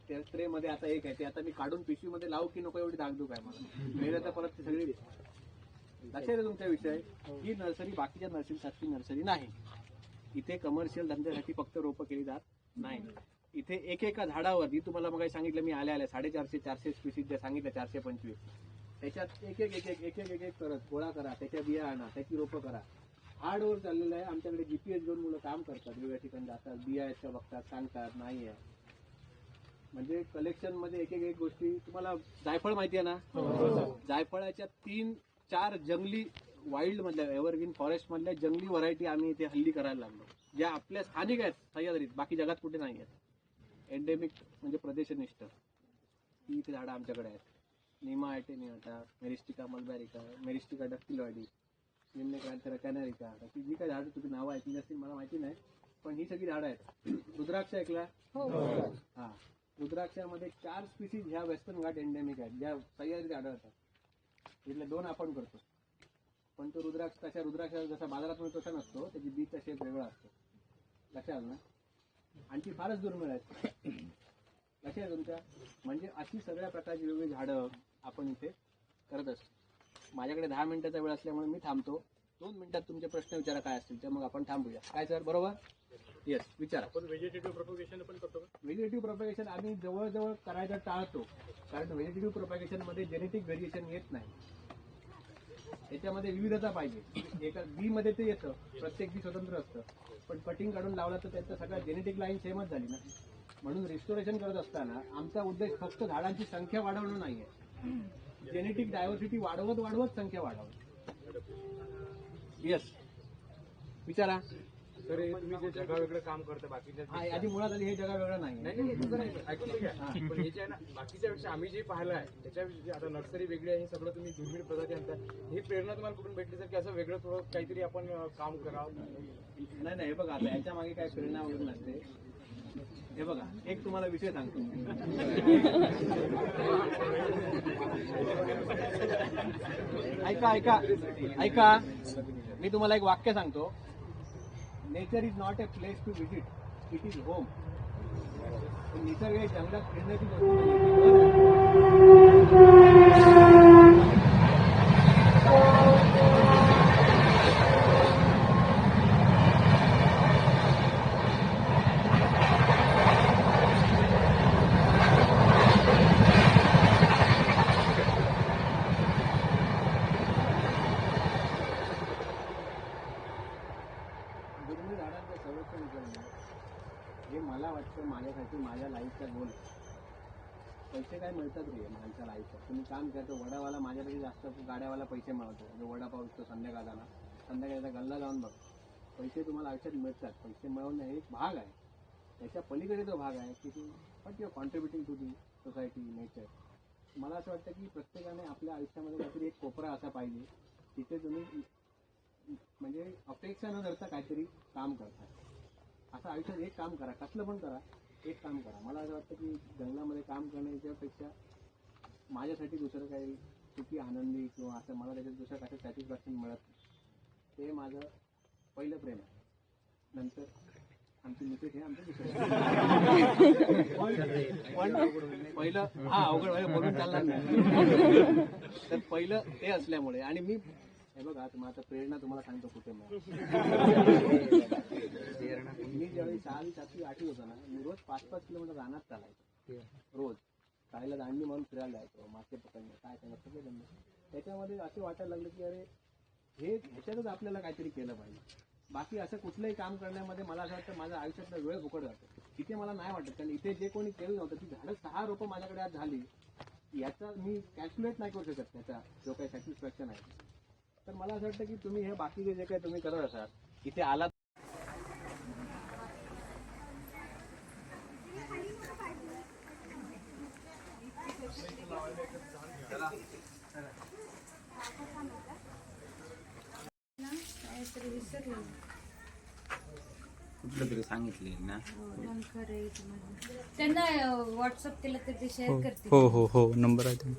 त्या ट्रे मध्ये आता एक आहे, ते आता मी काढून पिशवीमध्ये लावू की नको एवढी धाकधूक आहे मला. मिळेल तर परत ती सगळी. लक्षात आहे तुमचा विषय? ही नर्सरी बाकीच्या नर्सरीसारखी नर्सरी नाही. इथे कमर्शियल धंद्यासाठी फक्त रोपं केली जात नाही. इथे एकेका झाडावरती तुम्हाला मग सांगितलं मी आल्या 450 स्पीसीज ज्या सांगितल्या 425, त्याच्यात एक एक करत गोळा करा, त्याच्या बिया आणा, त्याची रोपं करा. हार्डवर चाललेलं आहे. आमच्याकडे GPS घेऊन मुलं काम करतात, वेगवेगळ्या ठिकाणी जातात, बिया आहेत का बघतात, सांगतात नाही आहे. म्हणजे कलेक्शन मध्ये एक गोष्टी तुम्हाला. जायफळ माहिती आहे ना? जायफळाच्या 3-4 जंगली वाईल्ड मधल्या एव्हरग्रीन फॉरेस्ट मधल्या जंगली व्हरायटी आम्ही इथे हल्ली करायला लागलो, ज्या आपल्या स्थानिक आहेत सह्याद्रीत, बाकी जगात कुठे नाही आहेत. एंडेमिक म्हणजे प्रदेशनिष्ठ ही इथे झाडं आमच्याकडे आहेत. निमा ॲटेनियाटा, मेरिस्टिका मल्बॅरिका, मेरिस्टिका डक्टिलॉडी, निम्नेक्रांथेरा कॅनेरिका, ती जी काय झाडं तुम्ही नावं ऐकली असतील मला माहिती नाही, पण ही सगळी झाडं आहेत. रुद्राक्ष ऐकला? हा, रुद्राक्षामध्ये 4 स्पीसीज ह्या वेस्टर्न घाट एंडेमिक आहेत, ज्या सह्याद्रीत आढळतात. इथले 2 आपण करतो. पण तो रुद्राक्ष तशा रुद्राक्षा जसा बाजारात मिळतो तसा नसतो, त्याची बीचा शेप वेगळा असतो. लक्षात आलं ना? आणि ती फारच दुर्मिळ आहेत. लक्षात आहे तुमच्या? म्हणजे अशी सगळ्या प्रकारची वेगवेगळी झाडं आपण इथे करत असतो. माझ्याकडे 10 मिनिटाचा वेळ असल्यामुळे मी थांबतो. 2 मिनिटात तुमचे प्रश्न विचारा काय असतील तर मग आपण थांबूया. काय सर, बरोबर? येस, विचारा. आपण व्हेजिटेटिव्ह प्रोपगेशन पण करतो का? व्हेजिटेटिव्ह प्रोपॅगेशन आम्ही जवळजवळ करायचं टाळतो, कारण व्हेजिटेटिव्ह प्रोपॅगेशनमध्ये जेनेटिक व्हेरिएशन येत नाही. त्याच्यामध्ये विविधता पाहिजे. एका बीमध्ये ते येतं, प्रत्येक बी स्वतंत्र असतं, पण कटिंग काढून लावला तर त्यांचं सगळ्या जेनेटिक लाईन सेमच झाली ना. म्हणून रिस्टोरेशन करत असताना आमचा उद्देश फक्त झाडांची संख्या वाढवणं नाही आहे, जेनेटिक डायव्हर्सिटी वाढवत संख्या वाढवणं. येस, विचारा. तर हे तुम्ही जे जगा वेगळं काम करता बाकीच्या हा, आधी मुळात आधी हे जगा वेगळं नाही. नाही नाही तसं नाही, ऐकून तर घ्या. पण हे जे आहे ना बाकीच्या पेक्षा आम्ही जे पाहिलं आहे त्याच्याविषयी आता नर्सरी वेगळी आहे, हे सगळं तुम्ही दुर्मिळ प्रजाती आणता. ही प्रेरणा तुम्हाला कुठून भेटली सर की असं वेगळं थोडं काहीतरी आपण काम करावं? नाही, हे बघा, आता याच्या मागे काय प्रेरणा वगैरे नसते. हे बघा, एक तुम्हाला विषय सांगतो. ऐका, मी तुम्हाला एक वाक्य सांगतो. Nature is not a place to visit, it is home. निसर्ग हे जंगलात फिरण्याची गोष्ट दुर्मिळ झाडांचं संरक्षण करणं हे मला वाटतं माझ्यासाठी माझ्या लाईफचा गोल आहे. पैसे काय मिळतात रे माणसाला आयुष्यात. तुम्ही काम करतो, वडावाला माझ्यापेक्षा जास्त गाड्यावाला पैसे मिळवतो, जो वडापाव विकतो संध्याकाळला, संध्याकाळचा गल्ला जाऊन बघ. पैसे तुम्हाला आयुष्यात मिळतात. पैसे मिळवणं हे एक भाग आहे. त्याच्या पलीकडे जो भाग आहे की तू but your contributing to the society, nature. मला असं वाटतं की प्रत्येकाने आपल्या आयुष्यामध्ये काहीतरी एक कोपरा असा पाहिजे तिथे तुम्ही म्हणजे अपेक्षा न धरता काहीतरी काम करता. असं आयुष्यात एक काम करा, कसलं पण करा, एक काम करा. मला असं वाटतं की जंगलामध्ये काम करण्याच्यापेक्षा माझ्यासाठी दुसरं काही सुखी आनंदी किंवा असं मला त्याच्यात दुसरं काही सॅटिस्फॅक्शन मिळत नाही. ते माझं पहिलं प्रेम आहे. नंतर आमची मिसेस हे आमचं दुसरं. पण पहिलं अवघड बोलून चालणार नाही. तर पहिलं ते असल्यामुळे आणि मी हे बघा, आता प्रेरणा तुम्हाला सांगतो कुठे मी ज्यावेळी 6वी 7वी 8वी होतो ना, मी रोज 5-5 किलोमीटर रानात चालायचो. रोज खायला दांडी म्हणून फिरायला जायचो, मासे पकडणं काय करणं सगळे जण. त्याच्यामध्ये असं वाटायला लागलं की अरे ह्याच्यातच आपल्याला काहीतरी केलं पाहिजे. बाकी असं कुठलंही काम करण्यामध्ये मला असं वाटतं माझ्या आयुष्यातला वेळ फुकट जातो. इथे मला नाही वाटत, कारण इथे जे कोणी केलं नव्हतं ती झाडं 6 रोपं माझ्याकडे आज झाली, याचा मी कॅल्क्युलेट नाही करू शकत त्याचा जो काही सॅटिस्फॅक्शन आहे. तर मला असं वाटतं की तुम्ही हे बाकीचे जे काही तुम्ही करत असाल इथे आलात. कुठलं तरी सांगितले ना. त्यांना व्हॉट्सअप केलं तर ते शेअर करतील. हो नंबर आहे तुम्ही.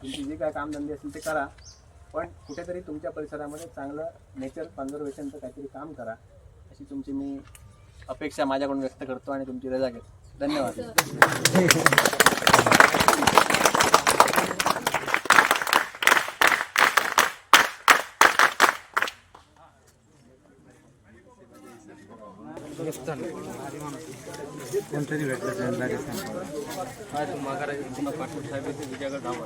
तुमची जे काय कामधंदे असतील ते करा, पण कुठेतरी तुमच्या परिसरामध्ये चांगलं नेचर कन्झर्वेशनचं काहीतरी काम करा, अशी तुमची मी अपेक्षा माझ्याकडून व्यक्त करतो आणि तुमची रजा घेतो. धन्यवाद. कोणतरी भेटलं काय तू माघारा पुन्हा पाटील साहेब येते विजयागड धावा.